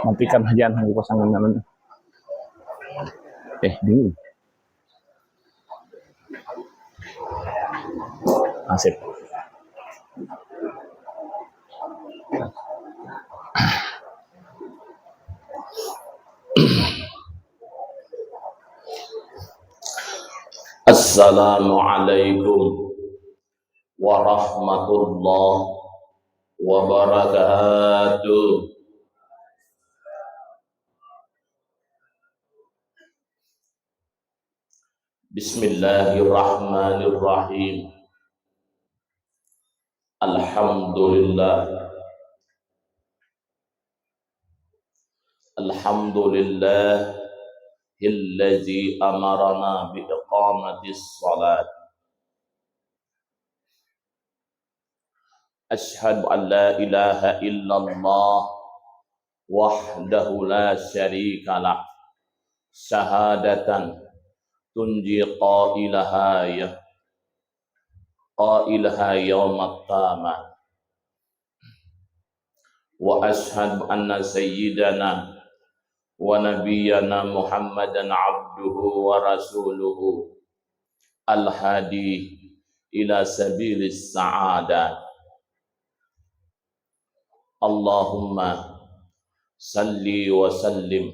Matikan jangan hanggu pasangan naman. Dingin. Asip. Assalamualaikum warahmatullahi wabarakatuh. Bismillahirrahmanirrahim. Alhamdulillah. Alhamdulillah allazi amarana bi iqamatis shalat. Ashhadu an la ilaha illallah wahdahu la syarika lah. Syahadatan tunji qailaha yaumat qiyamah. Wa ashhadu anna sayyidana wa nabiyyana Muhammadan abduhu wa rasuluhu al-hadi ila sabilis sa'adah. Allahumma salli wa sallim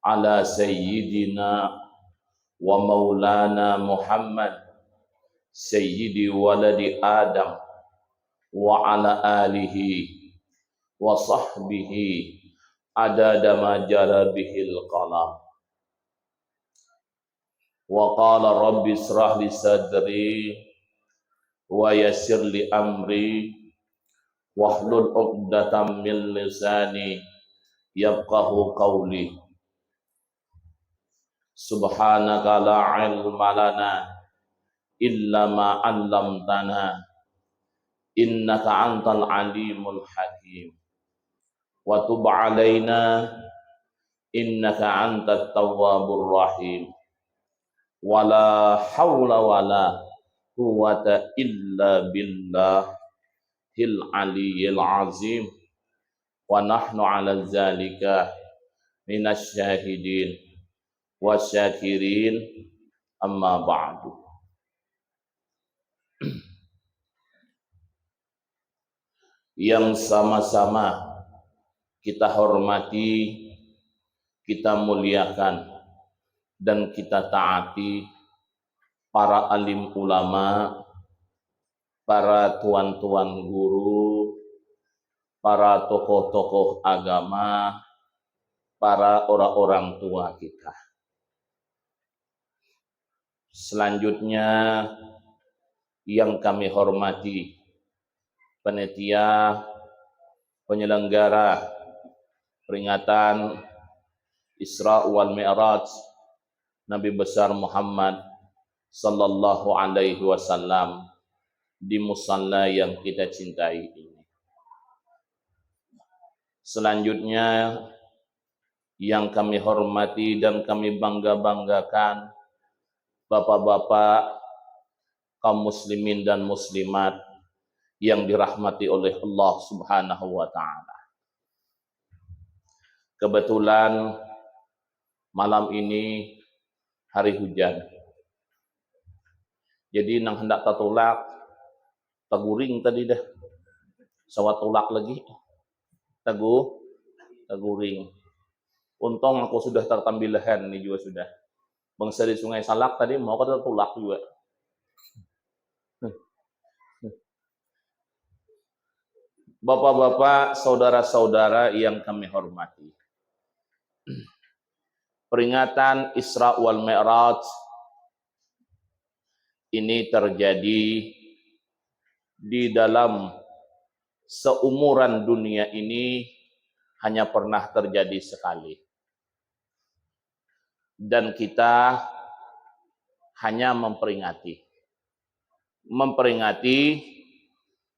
ala sayyidina wa maulana Muhammad sayyidi waladi Adam wa ala alihi wa sahbihi adada ma jara bihil qalam. Wa qala rabbi israh li sadri wa yassir li amri wahlul 'uqdatam min lisani yafqahu qawli. Subhanaka la ilma lana illa ma 'allamtana innaka antal alimul hakim. Wa tub 'alaina innaka antat tawwabur rahim. Wala haula wala quwwata illa billahil aliyyil azim. Wa nahnu 'ala dzalika minasy syahidin wasyakirin, amma ba'du. Yang sama-sama kita hormati, kita muliakan, dan kita taati para alim ulama, para tuan-tuan guru, para tokoh-tokoh agama, para orang-orang tua kita. Selanjutnya yang kami hormati panitia penyelenggara peringatan Isra wal Mi'raj Nabi besar Muhammad sallallahu alaihi wasallam di musalla yang kita cintai ini. Selanjutnya yang kami hormati dan kami bangga-banggakan bapak-bapak kaum muslimin dan muslimat yang dirahmati oleh Allah Subhanahu wa taala. Kebetulan malam ini hari hujan. Jadi nang hendak tatulak taguring tadi dah. Sawat tulak lagi. Taguring. Untung aku sudah tertambilahan nih juga sudah. Bangsa di Sungai Salak tadi mau ke tulak juga. Bapak-bapak, saudara-saudara yang kami hormati. Peringatan Isra wal Mi'raj ini terjadi di dalam seumuran dunia ini hanya pernah terjadi sekali. Dan kita hanya memperingati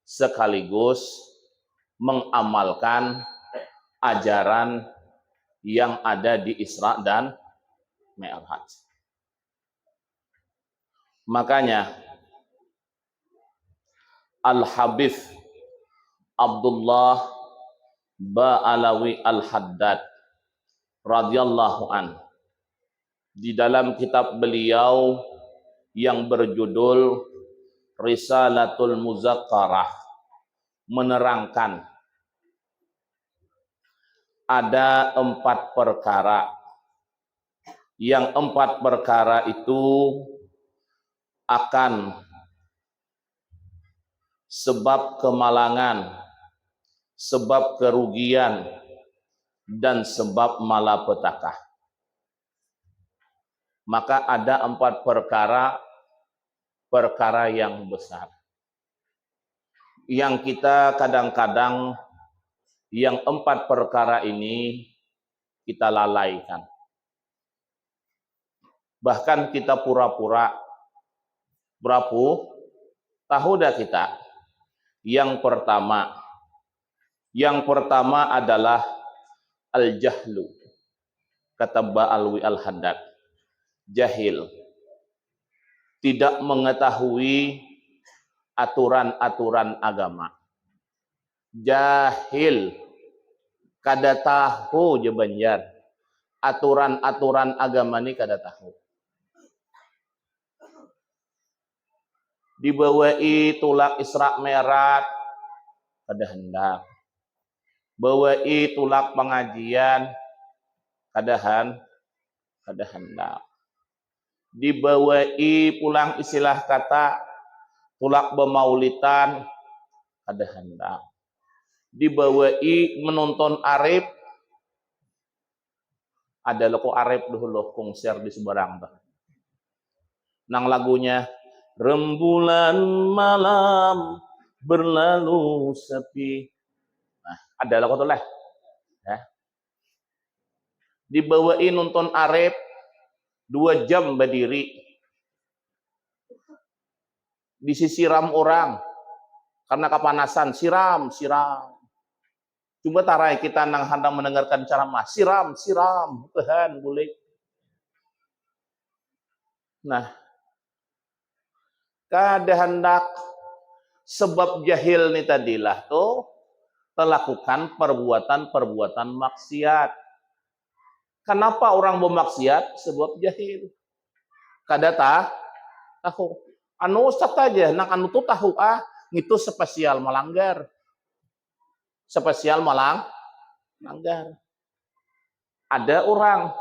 sekaligus mengamalkan ajaran yang ada di Isra dan Mi'raj. Makanya Al-Habib Abdullah Ba'alawi Al-Haddad radhiyallahu an di dalam kitab beliau yang berjudul Risalatul Muzakkarah menerangkan ada 4 perkara. Yang 4 perkara itu akan sebab kemalangan, sebab kerugian, dan sebab malapetaka. Maka ada 4 perkara yang besar. Yang kita kadang-kadang yang 4 perkara ini kita lalaikan. Bahkan kita pura-pura tahu dah kita. Yang pertama adalah al-jahlu. Kata Ba'alawi Al-Haddad. Jahil. Tidak mengetahui aturan-aturan agama. Jahil. Kada tahu je banjar. Aturan-aturan agama ni kada tahu. Dibawai tulak Isra Mi'raj kada hendak. Bawai tulak pengajian kada hendak. Dibawai pulang istilah kata tulak bemaulitan kada hendak. Dibawai menonton arif ada loko arif dulu konser di seberang tuh. Nang lagunya rembulan malam berlalu sepi. Nah, ada loko tuh lah. Ya. Dibawai nonton arif 2 jam berdiri. Disisiram orang karena kepanasan, siram. Coba tarai kita nang hendak mendengarkan ceramah, siram, Tuhan boleh. Nah, kada hendak sebab jahil ni tadilah tuh melakukan perbuatan maksiat. Kenapa orang bermaksiat? Sebab jahil. Kada tahu. Anu ustaz aja, nang anu tuh tahu itu spesial melanggar. Ada orang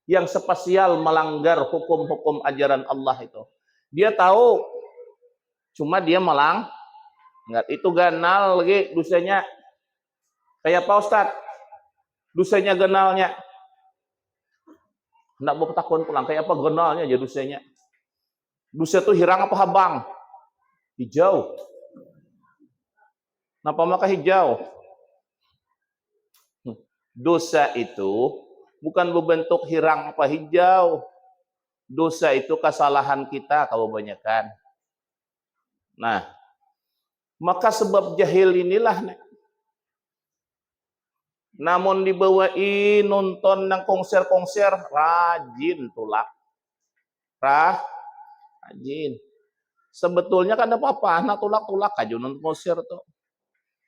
yang spesial melanggar hukum-hukum ajaran Allah itu. Dia tahu, cuma dia malang. Enggak, itu ganal lagi dosanya. Kayak Pak Ustad, dosanya ganalnya. Enggak mau takon pulang, kayak apa ganalnya aja dosanya. Dosa itu hirang apa habang? Hijau. Kenapa maka hijau? Dosa itu bukan berbentuk hirang apa hijau. Dosa itu kesalahan kita kebanyakan. Nah, maka sebab jahil inilah. Namun dibawain nonton ng konser-konser, rajin tulak. Rajin. Sebetulnya kan ada apa-apa, nah tulak-tulak aja nonton konser tuh.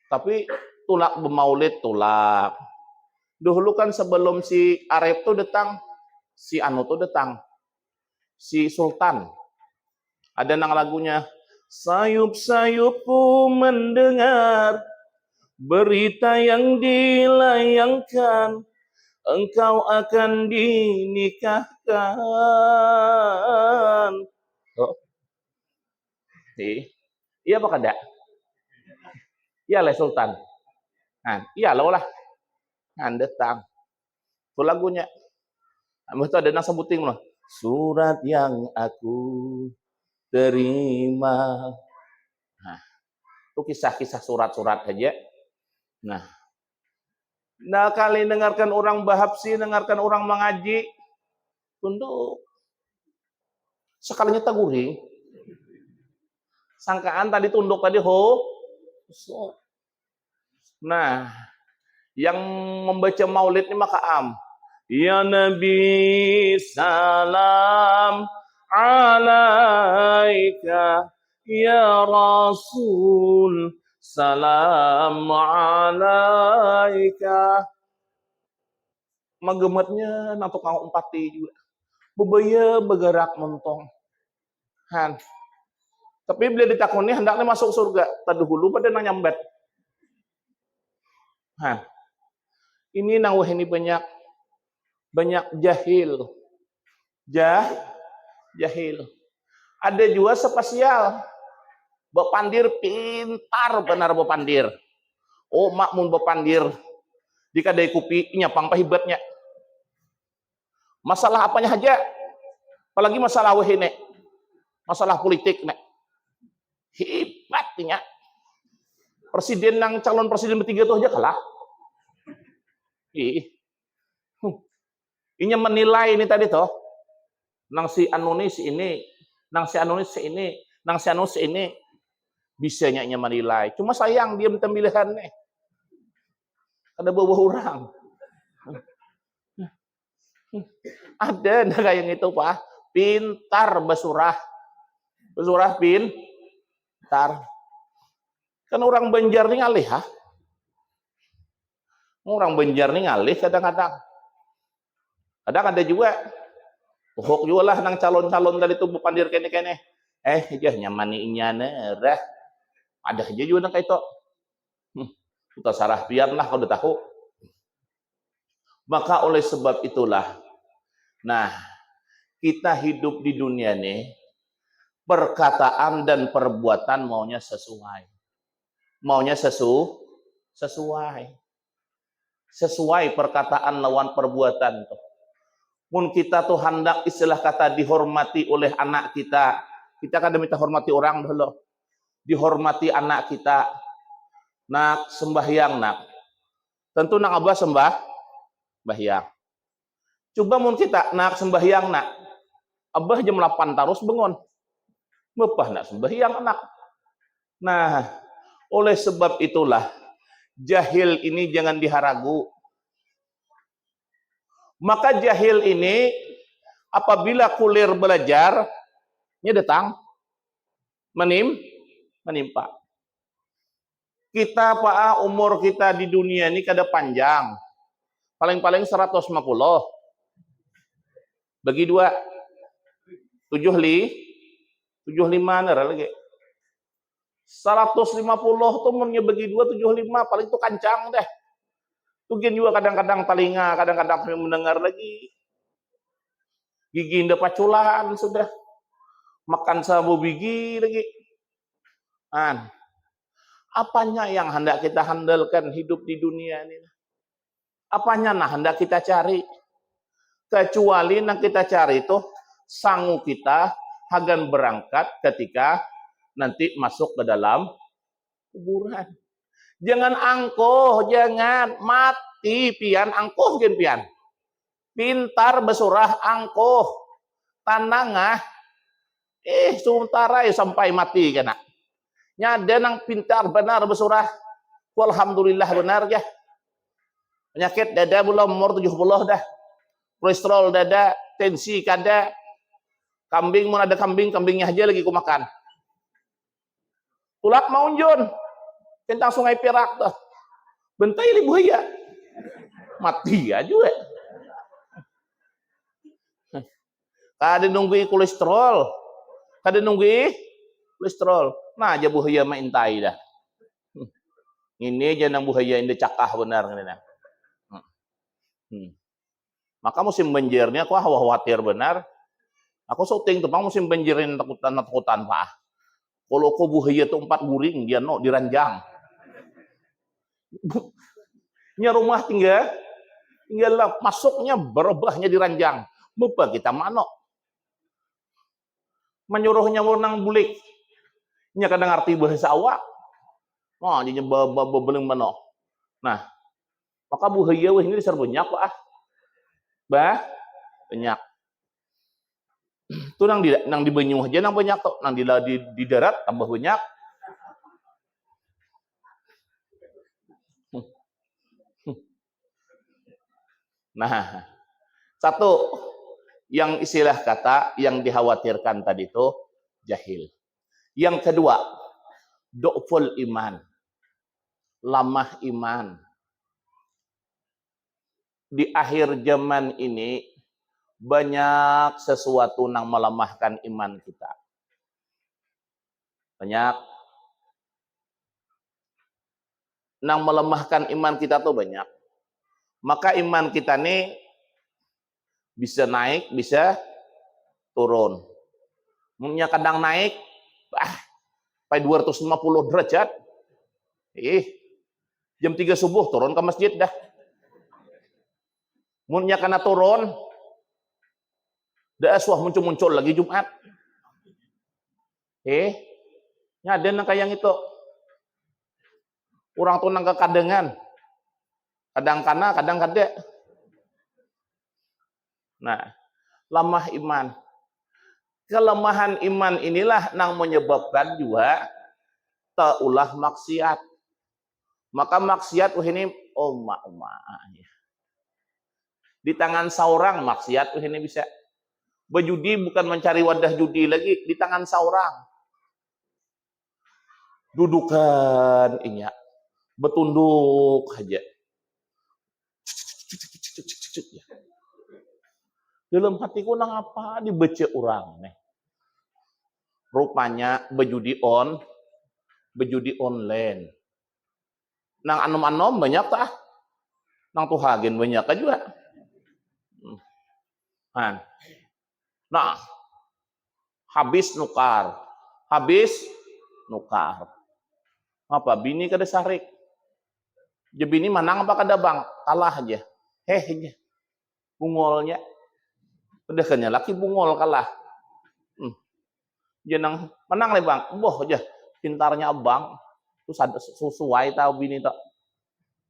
Tapi tulak bermaulid tulak. Dulu kan sebelum si Arif tuh datang, si Anu tuh datang, si Sultan. Ada nang lagunya, sayup-sayupku mendengar berita yang dilayangkan, engkau akan dinikahkan. Oh. Iya apa kada? Iya lah Sultan. Nah, iya lah. Nah, datang. Itu lagunya. Itu ada nang sebuting loh. Surat yang aku terima. Nah, itu kisah-kisah surat-surat aja. Nah, kali dengarkan orang bahapsi, dengarkan orang mengaji, tunduk. Sekalinya taguring. Sangkaan tadi tunduk tadi Nah, yang membaca maulid ini maka Ya Nabi salam alaika, Ya Rasul salam alaika. Magemetnya nanti kau empati juga. Bebaya bergerak mentong. Han. Tapi bila ditakuni hendaknya masuk surga. Tadi dulu pada nang nyambet. Han. Ini nang ini banyak jahil. Jahil. Ada juga spesial. Bepandir pintar benar bepandir. Oh makmun bepandir. Jika dari kupi nyapang pahibatnya. Masalah apanya aja. Apalagi masalah wahine. Masalah politik nek. Hebatnya. Presiden yang calon presiden bertiga itu aja kalah. Ini menilai ini tadi toh. Nang si Anonis ini, nang si Anonis ini, nang si Anonis ini bisanya menilai. Cuma sayang dia minta pilihan nih. Ada beberapa orang. Ada kayak itu Pak. Pintar besurah. Besurah pintar. Kan orang Banjar nih ngalih ha. Orang Banjar nih ngalih kadang-kadang. Kadang ada juga. Hok juga lah nang calon-calon tadi tuh bupandir kene-kene. Jah nyamani inyana dah. Ada aja juga nang kayak itu. Kita sarah pian lah kalau udah tahu. Maka oleh sebab itulah. Nah, kita hidup di dunia nih. Perkataan dan perbuatan maunya sesuai. Maunya sesuai. Sesuai perkataan lawan perbuatan tuh. Pun kita tuh hendak istilah kata dihormati oleh anak kita. Kita kan minta hormati orang dulu. Dihormati anak kita. Nak sembahyang nak. Tentu nak abah sembahyang. Coba mun kita nak sembahyang nak. Abah jam 8 terus bangun. Bapah nak sembahyang anak. Nah, oleh sebab itulah jahil ini jangan diharagu. Maka jahil ini apabila kulir belajar, nya datang menimpa. Kita Pak umur kita di dunia ini kada panjang. Paling-paling 150. Bagi 2 75 nara lagi. 150 tuh munnya bagi 2 75 paling tuh kancang deh. Tugen juga kadang-kadang telinga, kadang-kadang mendengar lagi. Gigi indah paculan sudah. Makan sabu biji lagi. Apanya yang hendak kita handalkan hidup di dunia ini? Apanya nah hendak kita cari? Kecuali yang kita cari itu sangu kita akan berangkat ketika nanti masuk ke dalam kuburan. Jangan angkuh, jangan mati pian angkuh gen pian. Pintar besurah angkuh, tanangah. Sementara sampai mati kena. Nyada nang pintar benar besurah. Alhamdulillah benar ya. Penyakit dada belum umur 70 dah. Kolesterol dada, tensi kada. Kambing mau ada kambingnya aja lagi ku makan. Tulak maunjun. Tentang Sungai Perak dah. Bentai li buaya. Mati aja juga. Kada nunggu kolesterol. Kada nunggu kolesterol. Nah aja buaya maintai dah. Ini aja nang buaya ini cakah benar. Maka musim banjirnya aku khawatir benar. Aku syuting tuh, musim banjirin takutan pak. Kalau aku buaya tuh 4 guring dia no diranjang. Nya rumah tinggal masuknya berubahnya diranjang. Mupa kita mano. Menyuruhnya nang bulik. Nya kadang arti bahasa awak. Oh, jadi bebeling mano. Nah, maka buaya weh ini disar banyak pak. Banyak. Itu nang di banyu aja nang banyak tuh, nang di darat tambah banyak. Nah, satu yang istilah kata yang dikhawatirkan tadi itu jahil. Yang kedua, du'ful iman. Lamah iman. Di akhir zaman ini banyak sesuatu yang melemahkan iman kita. Banyak yang melemahkan iman kita tuh banyak. Maka iman kita nih bisa naik, bisa turun. Mungkin kadang naik, sampai 250 derajat. Jam 3 subuh turun ke masjid dah. Mungkin karena turun, dah aswah muncul lagi Jumat. Ada nang kayak itu. Orang tuh nang kekadengan. Kadang kana, kadang kada. Nah, lemah iman. Kelemahan iman inilah yang menyebabkan juga taulah maksiat. Maka maksiat ini di tangan seorang maksiat ini bisa. Berjudi bukan mencari wadah judi lagi, di tangan seorang. Dudukan inya, betunduk aja. Dalam hatiku nang apa dibaca orang nih. Rupanya berjudi online. Nang anom-anom banyak tah. Nang tuhagen banyak juga. Nah, habis nukar. Apa bini kada sarik. Je bini manang apa kada bang? Kalah aja. Aja. Bungolnya. Udah kanya laki bungol kalah. Jenang menang le bang. Boh aja. Pintarnya abang. Terus ada sesuai tahu bini tak.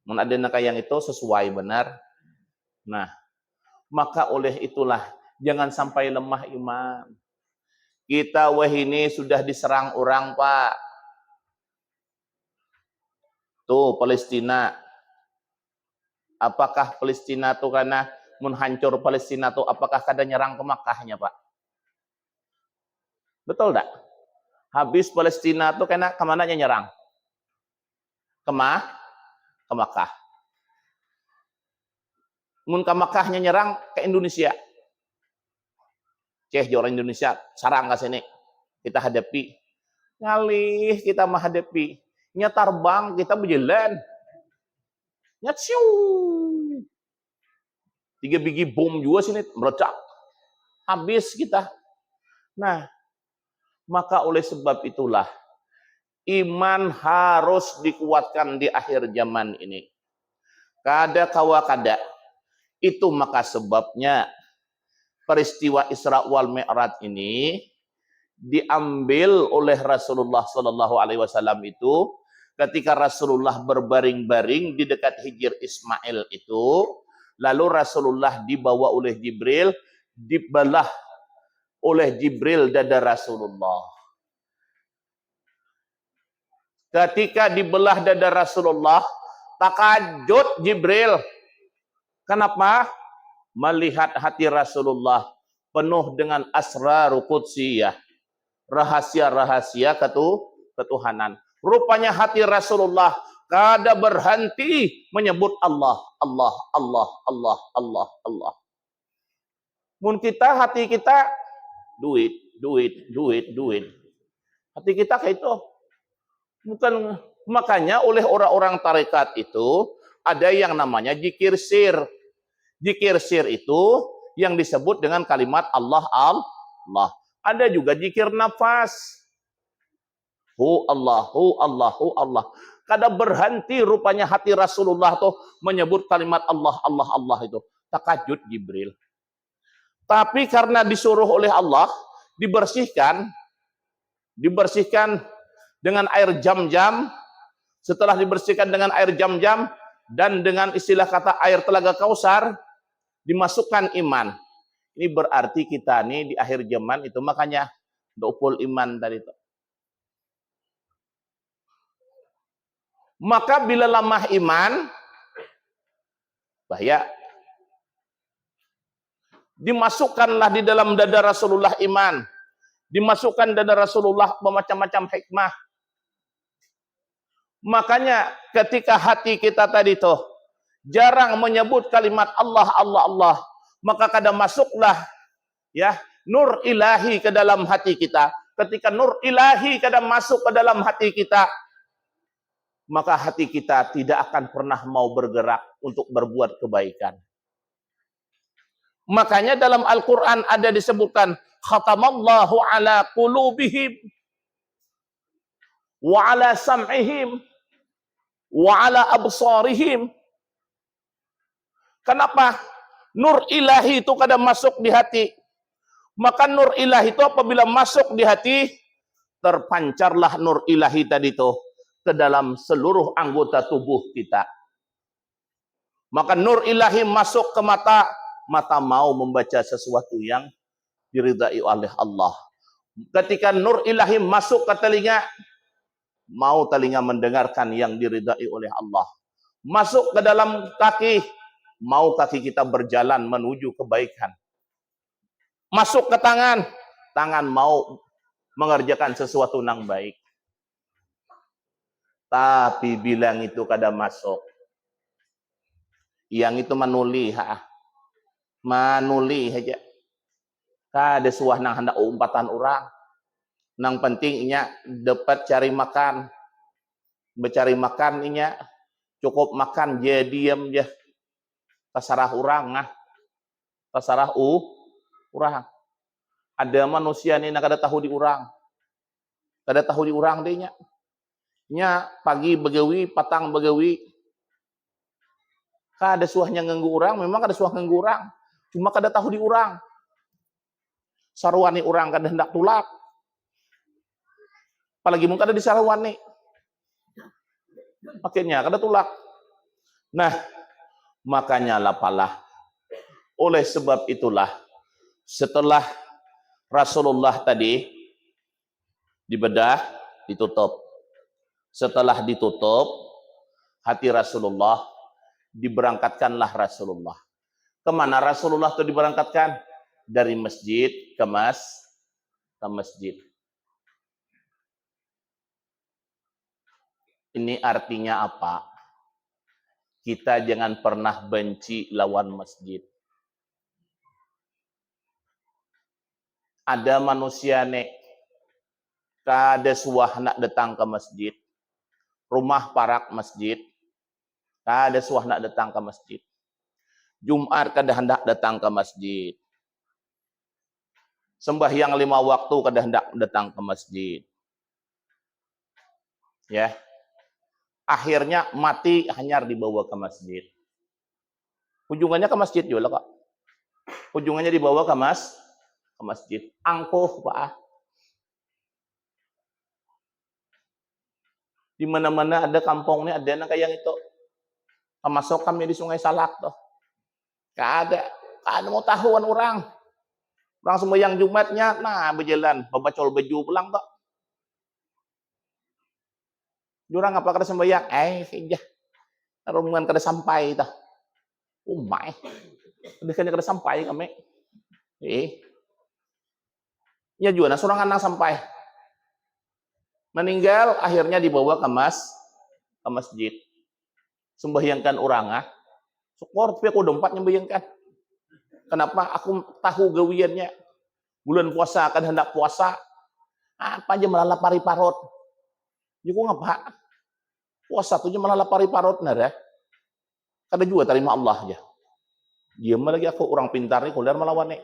Mun ada nak yang itu sesuai benar. Nah, maka oleh itulah jangan sampai lemah iman. Kita ini sudah diserang orang pak. Tuh Palestina. Apakah Palestina tuh karena menghancur Palestina tuh apakah kada nyerang ke Makkahnya pak? Betul tak? Habis Palestina tuh karena kemananya nyerang? Ke Makkah. Mun ke Makkahnya nyerang ke Indonesia. Orang Indonesia sarang ke sini. Kita hadapi. Ngalih kita menghadapi. Nya terbang kita berjalan. Nya ciu. 3 biji bom juga sini meledak. Habis kita. Nah, Maka oleh sebab itulah iman harus dikuatkan di akhir zaman ini. Kada kawa kada. Itu maka sebabnya peristiwa Isra wal Mi'raj ini diambil oleh Rasulullah Shallallahu Alaihi Wasallam itu ketika Rasulullah berbaring-baring di dekat Hijr Ismail itu, lalu Rasulullah dibawa oleh Jibril, dibelah oleh Jibril dada Rasulullah. Ketika dibelah dada Rasulullah, takajud Jibril. Kenapa? Melihat hati Rasulullah penuh dengan asrar qudsiyah, rahasia-rahasia ketuhanan. Rupanya hati Rasulullah kada berhenti menyebut Allah, Allah, Allah, Allah, Allah, Allah. Mun kita, hati kita duit, duit, duit, duit. Hati kita kayak itu. Bukan, makanya oleh orang-orang tarekat itu ada yang namanya zikir sir. Zikir sir itu yang disebut dengan kalimat Allah, Allah. Ada juga zikir nafas. Hu Allah, hu Allah, hu Allah. Kada berhenti rupanya hati Rasulullah tuh menyebut kalimat Allah, Allah, Allah itu. Takajud Jibril. Tapi karena disuruh oleh Allah, dibersihkan dengan air jam-jam. Setelah dibersihkan dengan air jam-jam dan dengan istilah kata air telaga Kausar, dimasukkan iman. Ini berarti kita nih di akhir zaman itu, makanya dopul iman tadi itu. Maka bila lemah iman, bahaya. Dimasukkanlah di dalam dada Rasulullah iman. Dimasukkan dada Rasulullah bermacam-macam hikmah. Makanya ketika hati kita tadi tuh jarang menyebut kalimat Allah, Allah, Allah, maka kadang masuklah ya nur ilahi ke dalam hati kita. Ketika nur ilahi kadang masuk ke dalam hati kita, maka hati kita tidak akan pernah mau bergerak untuk berbuat kebaikan. Makanya dalam Al-Quran ada disebutkan khatamallahu ala qulubihim wa ala sam'ihim wa ala absarihim. Kenapa? Nur ilahi itu kadang masuk di hati. Maka nur ilahi itu apabila masuk di hati, terpancarlah nur ilahi tadi itu ke dalam seluruh anggota tubuh kita. Maka nur ilahi masuk ke mata, mata mau membaca sesuatu yang diridai oleh Allah. Ketika nur ilahi masuk ke telinga, mau telinga mendengarkan yang diridai oleh Allah. Masuk ke dalam kaki, mau kaki kita berjalan menuju kebaikan. Masuk ke tangan, tangan mau mengerjakan sesuatu yang baik. Tapi bilang itu kada masuk, yang itu manuli aja. Kada suah nang hendak umpatan orang. Nang pentingnya dapat cari makan. Bercari makan inya cukup makan je diam je. Terserah orang terserah orang. Ada manusia ni nak kada tahu di orang. Kada tahu di orang deh nya. Nya pagi begawi, patang begawi. Kada suahnya nganggu orang, memang kada suah nganggu orang. Cuma kada tahu di orang. Sarwani orang kada hendak tulak. Apalagi mungkin kada di sarwani. Akhirnya kada tulak. Nah, makanya lapalah. Oleh sebab itulah, setelah Rasulullah tadi dibedah, ditutup. Setelah ditutup, hati Rasulullah, diberangkatkanlah Rasulullah. Kemana Rasulullah itu diberangkatkan? Dari masjid ke masjid. Ini artinya apa? Kita jangan pernah benci lawan masjid. Ada manusia nek kada suah nak datang ke masjid. Rumah parak masjid. Kada suah nak datang ke masjid. Jumat kada hendak datang ke masjid. Sembahyang 5 waktu kada hendak datang ke masjid. Ya. Akhirnya mati hanyar dibawa ke masjid. Ujungannya ke masjid juga kok. Ujungannya dibawa ke masjid. Angkuh, Pak. Di mana-mana ada kampungnya, ada yang kayak itu. Termasuk kami di Sungai Salak tuh. Kada mau tahuan orang. Orang sembahyang Jumatnya, nah berjalan, babacol baju pulang tuh. Jurang apa kada sembahyang? Iya. Rombongan kada sampai tuh. Umay. Kada sampai kami. Ya juga, nah seorang anak sampai. Meninggal, akhirnya dibawa ke masjid. Sembahyangkan orang, syukur, tapi aku dompet nyembahyangkan. Kenapa? Aku tahu gawiannya. Bulan puasa, akan hendak puasa. Apa aja malah pari parot. Juga ngapa? Puasa tuh malah pari parot, nara. Kada juga terima Allah aja. Diam lagi aku, orang pintar nih, kuliah melawan nih.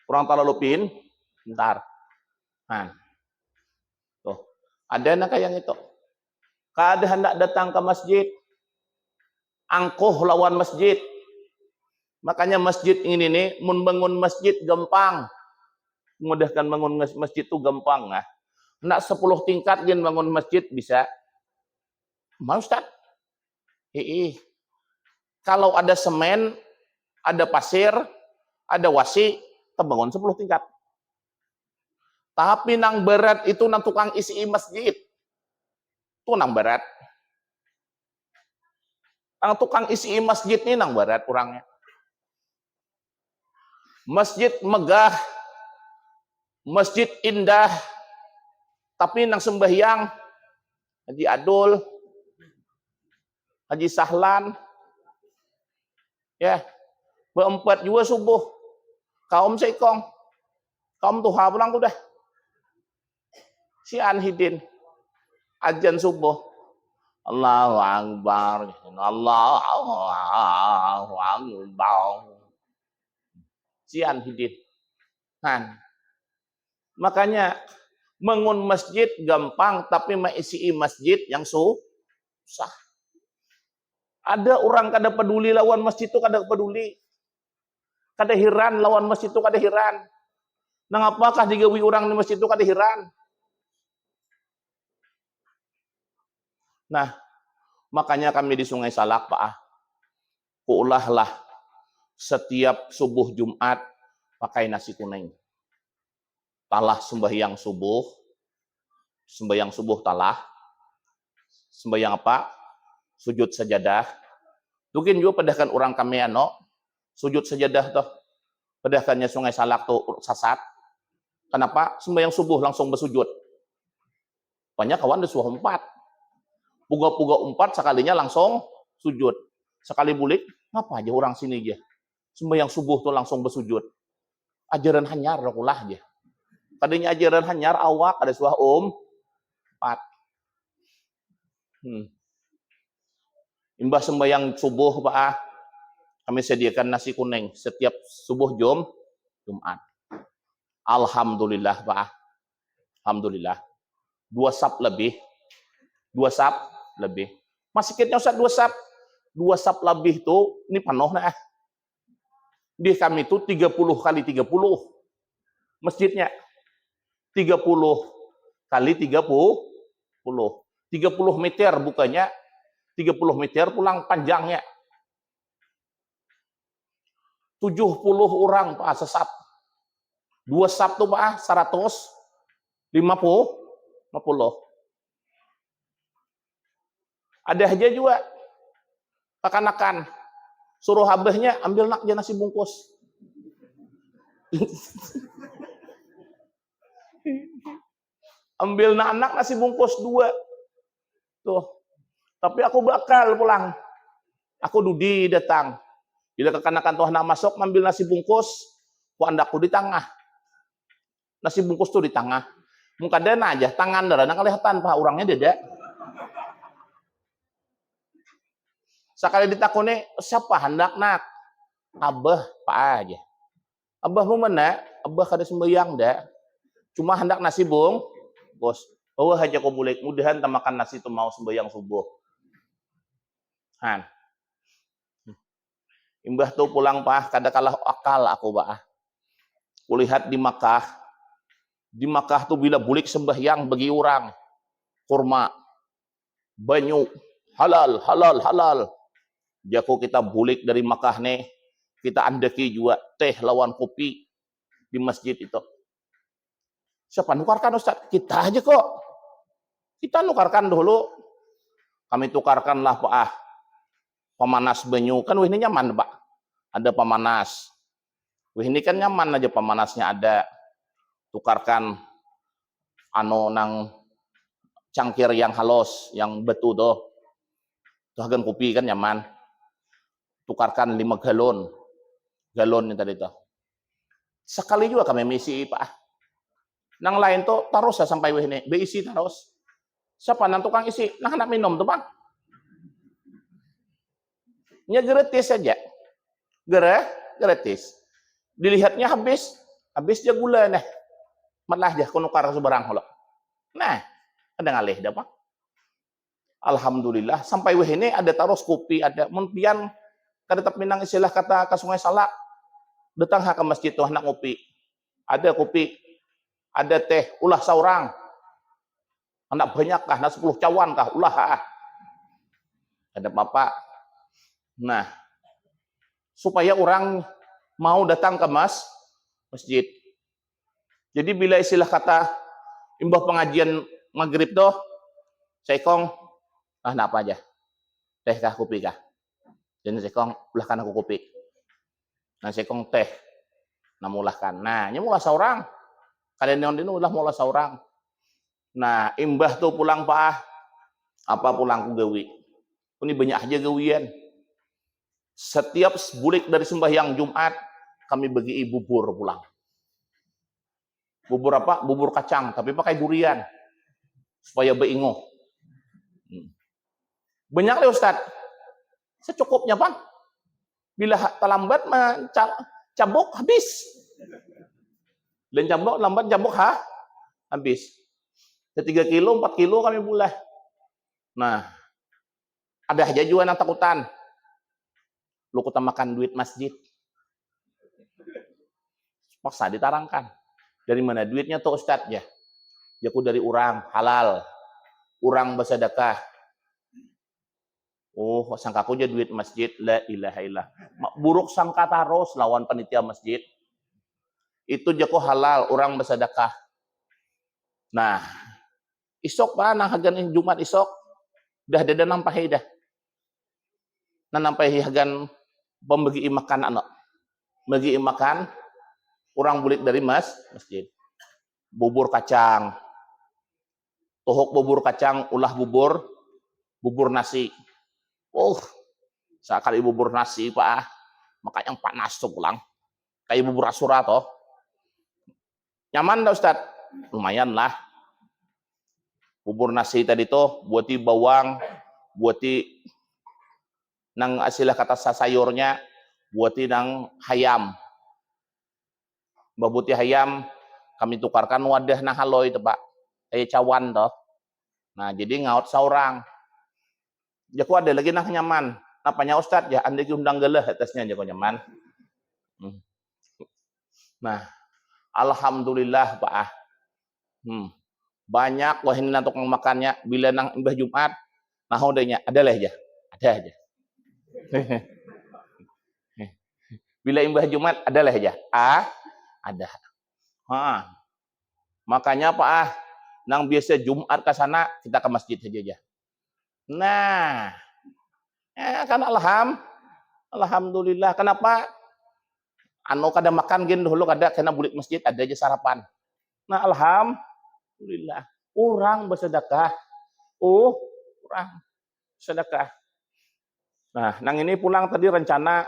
Orang terlalu pintar. Nah. Tuh. Ada anak yang itu. Kada hendak datang ke masjid. Angkuh lawan masjid. Makanya masjid ini nih, membangun masjid gampang. Memudahkan bangun masjid itu gampang. Nah. Nak 10 tingkat dia bangun masjid bisa. Mau Ustaz? Kalau ada semen, ada pasir, ada wasi, terbangun 10 tingkat. Tapi nang berat itu nang tukang isi masjid. Itu nang berat. Nang tukang isi masjid ini nang berat orangnya. Masjid megah, masjid indah, tapi nang sembahyang Haji Adul, Haji Sahlan, ya, berempat juga subuh, kaum seikong, kaum tuha pulang udah, si Anhidin, ajan subuh, Allahu Akbar, Allahu Akbar, si Anhidin. Nah, makanya bangun masjid gampang, tapi mengisi masjid yang susah. Ada orang kada peduli lawan masjid itu kada peduli. Kada heran lawan masjid itu kada heran. Nang apakah digawi orang di masjid itu kada heran. Nah, makanya kami di Sungai Salak, Pak, kuulahlah setiap subuh Jumat pakai nasi kuning. Talah sembahyang subuh talah. Sembahyang apa? Sujud sajadah. Mungkin juga padahkan orang kami sujud sajadah tuh. Padahkannya Sungai Salak tuh sasat. Kenapa? Sembahyang subuh langsung bersujud. Banyak kawan disuruh 4. Puga-puga 4 sekalinya langsung sujud. Sekali bulik, ngapa aja orang sini aja. Sembahyang subuh tuh langsung bersujud. Ajaran hanyar rakulah aja. Tadinya ajaran hanyar awak ada suah 4. Imbah sembahyang subuh, Pak, kami sediakan nasi kuning setiap subuh Jumat. Alhamdulillah, Pak. Alhamdulillah. 2 sap lebih. Masih kitnya Ustaz 2 sap. 2 sap lebih tuh ini penuh nah. Di kami itu 30 kali 30 masjidnya. 30 kali 30. 30 meter bukanya, 30 meter pulang panjangnya. 70 orang, Pak, sesap. 2 sap tuh, Pak, 150. Ada aja juga kekanakan suruh abahnya ambil nak aja nasi bungkus. Ambil anak nasi bungkus 2. Tuh. Tapi aku bakal pulang. Aku dudi datang. Bila kekanakan tuh anak masuk ngambil nasi bungkus, ku andakku di tengah. Nasi bungkus tuh di tengah. Muka dana aja, tangan darah kelihatan Pak, orangnya deda. Sekali ditakuni, siapa hendak nak? Abah, Pak aja. Abah mau mana? Abah kada sembahyang dah. Cuma hendak nasi bos. Oh aja kau boleh. Mudahan tak makan nasi tu mau sembahyang subuh. Han. Imbah tu pulang pah, kada kalah akal aku bah. Kulihat di Makkah. Di Makkah tu bila bulik sembahyang bagi orang. Kurma. Banyu. Halal, halal, halal. Jako kita bulik dari Makkah nih. Kita andeki juga teh lawan kopi di masjid itu. Siapa nukarkan Ustaz? Kita aja kok. Kita nukarkan dulu. Kami tukarkanlah Pak. Pemanas banyu. Kan ini nyaman Pak. Ada pemanas. Ini kan nyaman aja pemanasnya ada. Tukarkan nang cangkir yang halus, yang betul tuh. Tuh kopi kan nyaman. Tukarkan 5 galon. Galon ini tadi tuh. Sekali juga kami misi Pak. Nang lain tuh terus ya sampai ini. Beisi terus. Siapa nang tukang isi? Nah nak minum tuh Bang. Nya gratis saja. Gratis. Dilihatnya habis dia gula nih. Malah dia kunukar sebarang holo. Nah, ada ngalih dah Pak. Alhamdulillah sampai ini ada terus kopi, ada munpian kada tetap minang istilah kata ke Sungai Salak. Datang ke masjid tuh anak kopi. Ada kopi, ada teh, ulah saurang. Anak banyak kah, anak 10 cawan kah, ulah ada bapak. Nah, supaya orang mau datang ke masjid. Jadi bila istilah kata imbah pengajian maghrib tuh, saya kong, apa aja, teh kah, kopi kah. Dan saya kong, ulah kan aku kopi. Nah, saya kong teh, namulahkan. Nah, ini mulai seorang. Kalian yang dinu ulah mulai seorang. Nah, imbah tuh pulang Pak. Apa pulang ku gawi. Ini banyak aja gawian. Setiap bulik dari sembahyang Jumat, kami bagi bubur pulang. Bubur apa? Bubur kacang, tapi pakai durian. Supaya beingoh. Banyak lah Ustaz. Secukupnya Pak. Bila terlambat cabuk habis. Dan lambat cabuk habis. 3 kilo, 4 kilo kami bulah. Nah, ada aja juga yang takutan. Lu kita makan duit masjid. Paksa ditarangkan. Dari mana duitnya tuh Ustaz ya? Jaku dari orang halal. Orang bersedekah. Oh, sangka aku aja duit masjid. La ilaha illallah. Buruk sangka taros lawan panitia masjid. Itu jaku halal, orang bersedekah. Nah, isok Pak, nah hagan Jumat isok. Dah ada nampahi dah. Nah nampahi hagan pembagi makan anak. Bagi makan, orang bulik dari masjid. Bubur kacang. Tohok bubur kacang, ulah bubur nasi. Oh, sekali bubur nasi Pak, makanya yang panas tuh pulang. Kayak bubur asura toh. Nyaman dah Ustaz? Lumayan lah. Bubur nasi tadi tuh, buati bawang, buati nang asilah kata sayurnya, buati nang hayam. Babuti hayam, kami tukarkan wadah nang haloy itu Pak. Kayak cawan toh. Nah, jadi ngaut seorang. Jaku ada lagi nang nyaman. Apanya Ustaz ya, anda undang gelah atasnya jaku nyaman. Nah, alhamdulillah Pak. Banyak wah ini tukang makannya bila nang imbah Jumat, nah udahnya ada lah aja. Ada aja. Bila imbah Jumat ada lah aja. Ada. Makanya Pak nang biasa Jumat ke sana kita ke masjid saja. Nah, kan alhamdulillah. Kenapa? Kada makan gen dulu kada kena bulik masjid ada aja sarapan. Nah, alhamdulillah. Orang bersedekah. Orang sedekah. Nah, nang ini pulang tadi rencana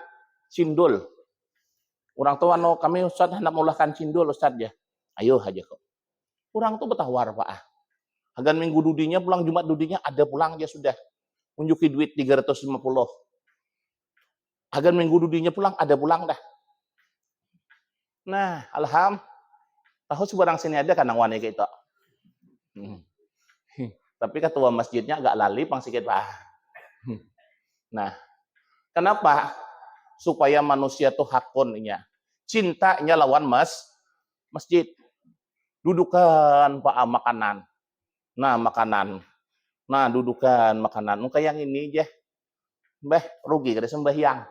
cindul. Orang tua kami Ustaz hendak mulahkan cindul Ustaz ya. Ayo aja kok. Orang tuh betawar Pak. Hagan minggu dudinya pulang Jumat dudinya ada pulang aja sudah. Unjuki duit 350. Hagan minggu dudinya pulang ada pulang dah. Nah, tahu sebarang sini ada kan wani kita. Tapi ketua masjidnya agak lali pang sikit Pak. Nah, kenapa? Supaya manusia tuh hakunnya. Cintanya lawan masjid. Dudukan Pak makanan. Nah, makanan. Nah, dudukan makanan. Muka yang ini aja. Beh, rugi kada sembahyang.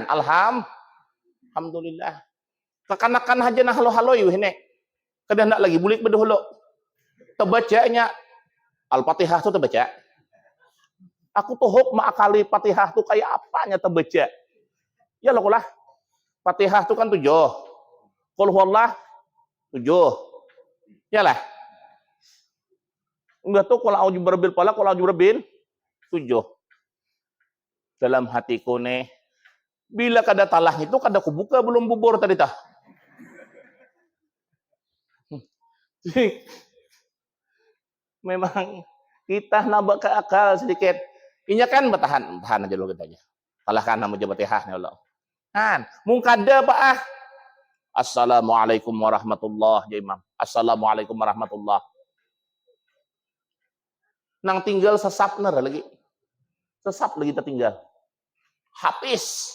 Alhamdulillah. Kekanakan aja nah halo-halo yuk ini. Kada hendak lagi bulik bedahulu. Tebacanya Al-Fatihah tuh terbaca. Aku tuh hok makali Fatihah tuh kayak apanya terbaca. Ya loh lah. Fatihah tuh kan 7. Qul huwallah 7. Ya lah. Enggak tuh kalau auju berbil pala, kalau auju berbil 7. Dalam hatiku nih, bila kada talah itu kada kubuka belum bubur tadi tah. Memang kita nambah ke akal sedikit. Inya kan bertahan aja dulu kita aja. Kalahkan nama Fatihah ya Allah. Kan, mungkada Pak ah. Assalamualaikum warahmatullahi ya Imam. Assalamualaikum warahmatullahi. Nang tinggal sesap ner lagi. Sesap lagi kita tinggal. Habis.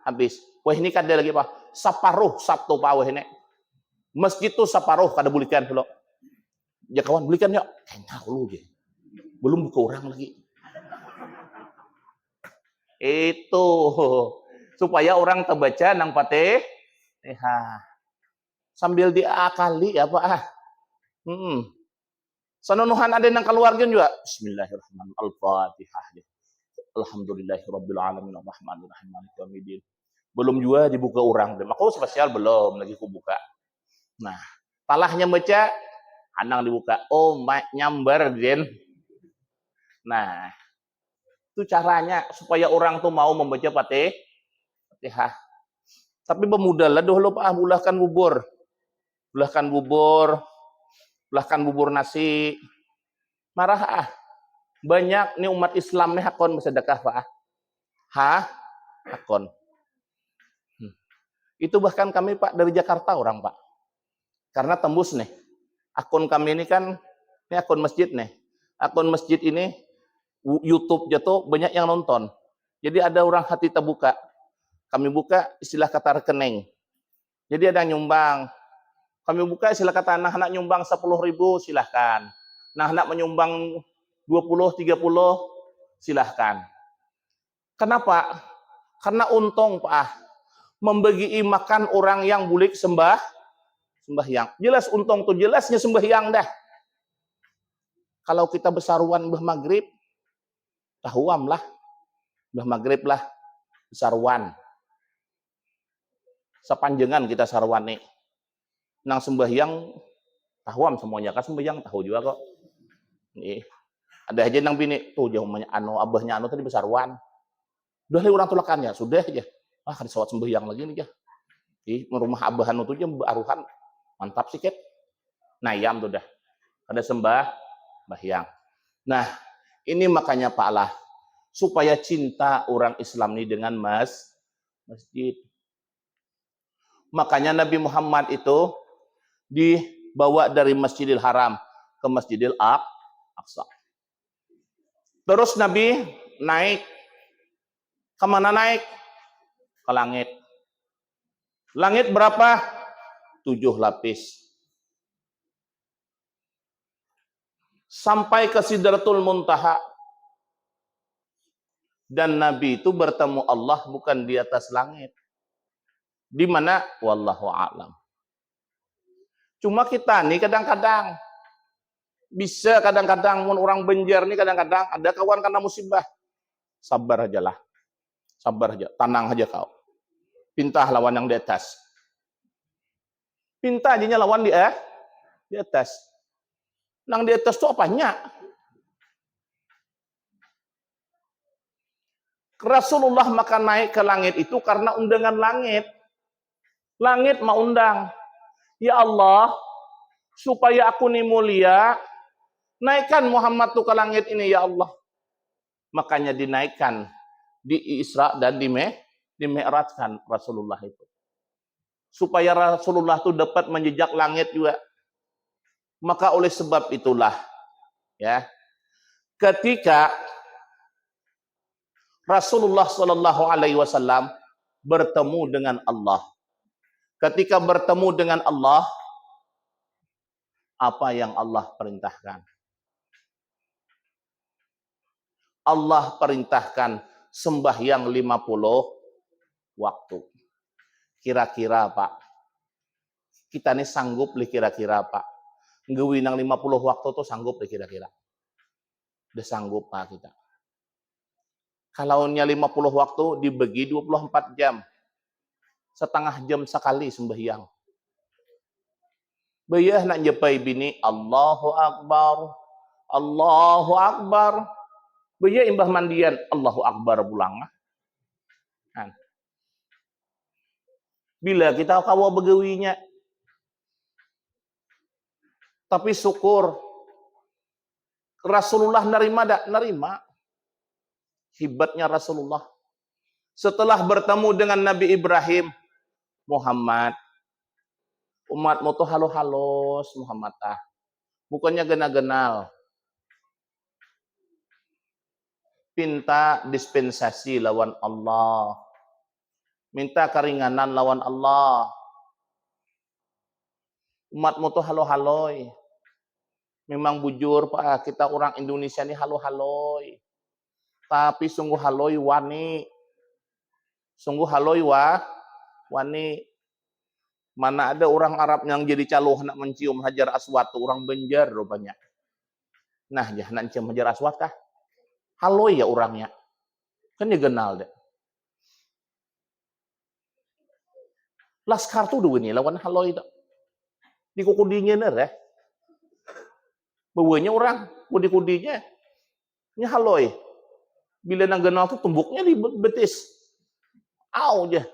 Habis. Wah ini kada lagi Pak. Separuh Sabtu Pak wah ini. Masjid tuh separuh kada bulikan dulu. Ya kawan belikan ya. Enak lu je. Belum buka orang lagi. Itu supaya orang terbaca nang Fatihah. Sambil diakali ya Pak. Sanonuhan ada nang keluarga juga. Bismillahirrahmanirrahim. Al-Fatihah. Alhamdulillahirabbil alamin arrahmanirrahim maliki yaumiddin. Belum juga dibuka orang. Maka spesial belum lagi kubuka. Nah, talahnya baca anang dibuka. Oh, nyambar Jen. Nah, itu caranya supaya orang tuh mau membaca Fatihah. Tapi bermudahlah dulu Pak, bulahkan bubur. Bulahkan bubur nasi. Marah banyak nih umat Islam nih hakon bersedekah Pak. Hakon. Itu bahkan kami Pak dari Jakarta orang Pak. Karena tembus nih. Akun kami ini kan ini akun masjid nih. Akun masjid ini YouTube jatuh banyak yang nonton. Jadi ada orang hati terbuka. Kami buka istilah kata rekening. Jadi ada yang nyumbang. Kami buka istilah kata anak-anak nyumbang 10.000 silahkan. Nah, anak menyumbang 20, 30 silahkan. Kenapa? Karena untung Pak. Membagi makan orang yang bulik sembahyang. Jelas untung tuh jelasnya sembahyang dah. Kalau kita besaruan bah maghrib, tahuam lah. Bah maghrib lah besaruan. Sepanjangan kita saruan nih. Nang sembahyang tahuam semuanya kan sembahyang tahu juga kok. Nih. Ada aja nang bini tuh jauh abahnya tadi besaruan. Udah li orang tulakannya, sudah aja. Kada sawat sembahyang lagi nih ya. Rumah abah tuh aja aruhan. Mantap sikit. Nah, yam tuh dah. Ada sembahyang. Nah, ini makanya Pak Allah supaya cinta orang Islam ini dengan masjid. Makanya Nabi Muhammad itu dibawa dari Masjidil Haram ke Masjidil Aqsa. Terus Nabi naik. Kemana naik? Ke langit. Langit berapa? 7 lapis. Sampai ke Sidratul Muntaha. Dan Nabi itu bertemu Allah bukan di atas langit. Di mana? Wallahu a'lam. Cuma kita nih kadang-kadang bisa kadang-kadang orang Banjar nih kadang-kadang ada kawan kena musibah. Sabar aja lah. Sabar aja, tenang aja kau. Pintah lawan yang di atas. Pinta aja lawan di atas. Nang di atas itu apanya? Rasulullah maka naik ke langit itu karena undangan langit. Langit mau undang. Ya Allah, supaya aku nih mulia, naikkan Muhammad tuh ke langit ini ya Allah. Makanya dinaikkan di Isra dan di Mi'rajkan Rasulullah itu. supaya Rasulullah itu dapat menjejak langit juga. Maka oleh sebab itulah, ya, ketika Rasulullah Shallallahu Alaihi Wasallam bertemu dengan Allah, ketika bertemu dengan Allah, apa yang Allah perintahkan? Allah perintahkan sembahyang 50 waktu. Kira-kira Pak, kita ini sanggup li kira-kira Pak? Ngewinang 50 waktu tuh sanggup li kira-kira? Udah sanggup Pak kita. Kalau 50 waktu dibagi 24 jam. Setengah jam sekali sembahyang. Bayah nak jepai bini, Allahu Akbar, Allahu Akbar. Bayah imbah mandian, Allahu Akbar pulang. Kan? Bila kita kawa begawinya, tapi syukur Rasulullah nerima tak? Nerima. Hebatnya Rasulullah. Setelah bertemu dengan Nabi Ibrahim, Muhammad, umatmu tuh halo-halos Muhammad ah. Bukannya genal-genal. Pinta dispensasi lawan Allah. Minta keringanan lawan Allah. Umatmu tuh halo-haloi. Memang bujur Pak, kita orang Indonesia ini halo-haloi. Tapi sungguh haloi wani. Sungguh haloi wani. Mana ada orang Arab yang jadi caloh nak mencium Hajar Aswad, orang Banjar rupanya. Nah, ya nak mencium Hajar Aswad kah? Haloi ya orangnya. Kan dia kenal deh. Laskar tuh dulu nih lawan haloi itu. Di kukudinya ner ya. Bawanya orang, kudi-kudinya. Ini haloi. Bila nang kenal tuh tumbuknya di betis. Au aja.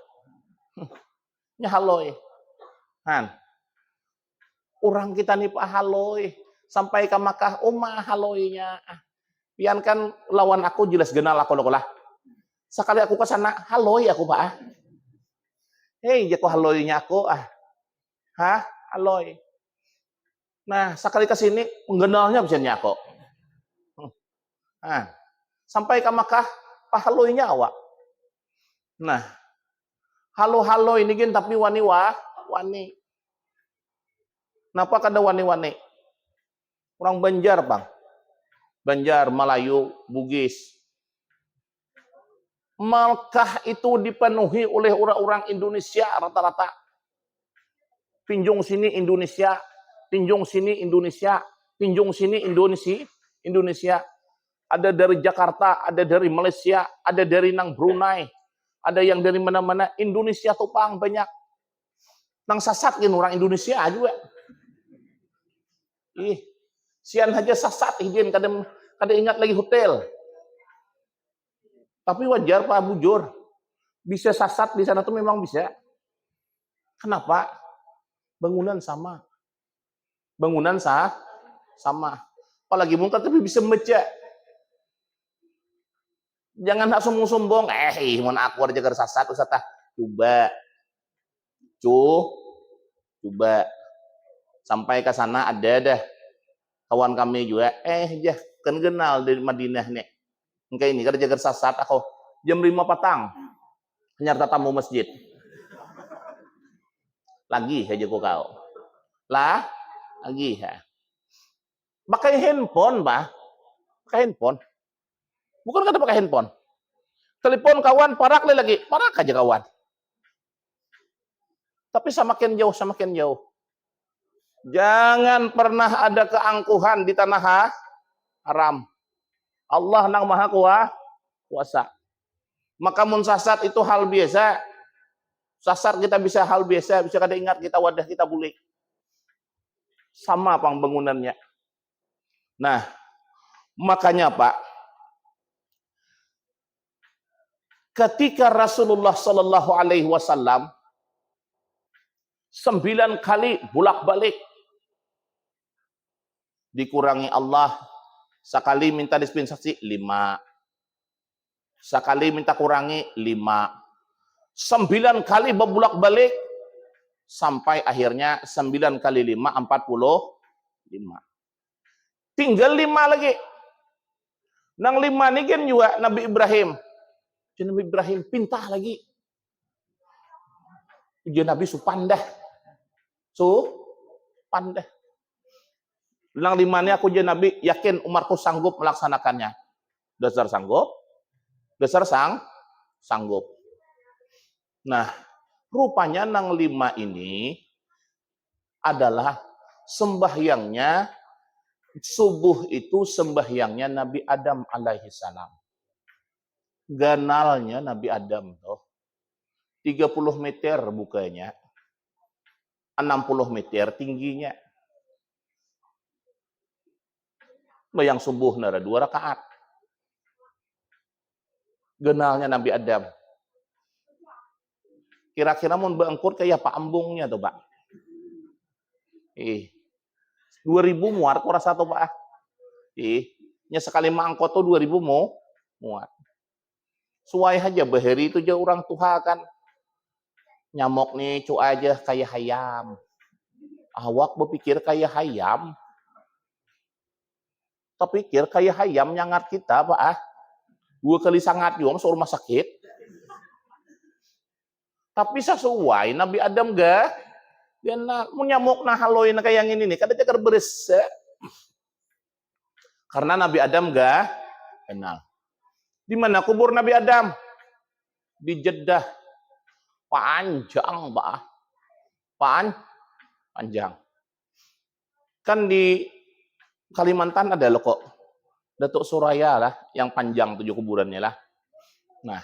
Ini haloi. Han. Orang kita nih Pak haloi. Sampai ke Makkah, Mah haloinya. Pian kan lawan aku jelas kenal aku lah. Sekali aku ke sana, haloi aku Pak. Hei, jago haloinya aku ah. Hah? Haloi. Nah, sekali ke sini penggenalnya biasanya aku. Nah, sampai ke Makkah, pahaloinya awak. Nah, halo-halo ini kan tapi wani. Kenapa kada wani-wani? Orang Banjar, Bang. Banjar, Melayu, Bugis. Makkah itu dipenuhi oleh orang-orang Indonesia rata-rata. Pinjung sini Indonesia, tinjung sini Indonesia, tinjung sini Indonesia. Ada dari Jakarta, ada dari Malaysia, ada dari nang Brunei, ada yang dari mana-mana. Indonesia tuh pang banyak. Nang sasat kan orang Indonesia juga. Sian aja sasat izin kada ingat lagi hotel. Tapi wajar Pak bujur. Bisa sasat di sana tuh memang bisa. Kenapa? Bangunan sama. Bangunan sama. Apalagi mungkin tapi bisa baca. Jangan nak sombong-sombong. Mun aku ada jaga sasat usatah. Coba. Sampai ke sana ada dah. Kawan kami juga. Kan kenal dari Madinah nih. Engkau ini kada jaga sasat aku. Jam 5 petang. Nyarta tamu masjid. Lagi aja kau. Lagi ya. Pakai handphone, Pak. Pakai handphone. Bukan kata pakai handphone. Telepon kawan, parak lagi. Parak aja kawan. Tapi semakin jauh. Jangan pernah ada keangkuhan di tanah haram. Allah nang maha kuasa. Maka mun sasat itu hal biasa. Sasar kita bisa hal biasa. Bisa kada ingat kita wadah kita bulik. Sama pang bangunannya. Nah, makanya Pak, ketika Rasulullah Shallallahu Alaihi Wasallam 9 kali bolak-balik dikurangi Allah, sekali minta dispensasi 5, sekali minta kurangi 5, 9 kali berbolak-balik Sampai akhirnya 9 kali 5, 45. Tinggal 5 lagi. Nang 5 ini kan juga Nabi Ibrahim. Nabi Ibrahim pintar lagi. Ujian Nabi pandah. Pandah. Nang 5 ini aku ujian Nabi, yakin umarku sanggup melaksanakannya. Dasar sanggup. Dasar sanggup. Nah, rupanya nang 5 ini adalah sembahyangnya subuh itu sembahyangnya Nabi Adam alaihi salam. Ganalnya Nabi Adam tuh 30 meter bukanya, 60 meter tingginya. Bayang subuh nara 2 rakaat. Ganalnya Nabi Adam. Kira-kira mau beangkur kayak apa ambungnya tuh, Pak? 2000 muat kurang satu, Pak. Nya sekali mangkot tuh 2000 muat. Suai aja bahari itu aja orang tua kan. Nyamuk nih cu aja kayak hayam. Awak berpikir kayak hayam. Tapi pikir kayak hayam nyangat kita, Pak. 2 kali sangat juga masuk rumah sakit. Tapi sesuai Nabi Adam ga dia mau nyamuk nah haloin kayak yang ini nih kada cakar beres. Karena Nabi Adam ga kenal. Di mana kubur Nabi Adam? Di Jeddah. Panjang, Pak. Panjang. Kan di Kalimantan ada loh kok. Datuk Suraya lah yang panjang 7 kuburannya lah. Nah,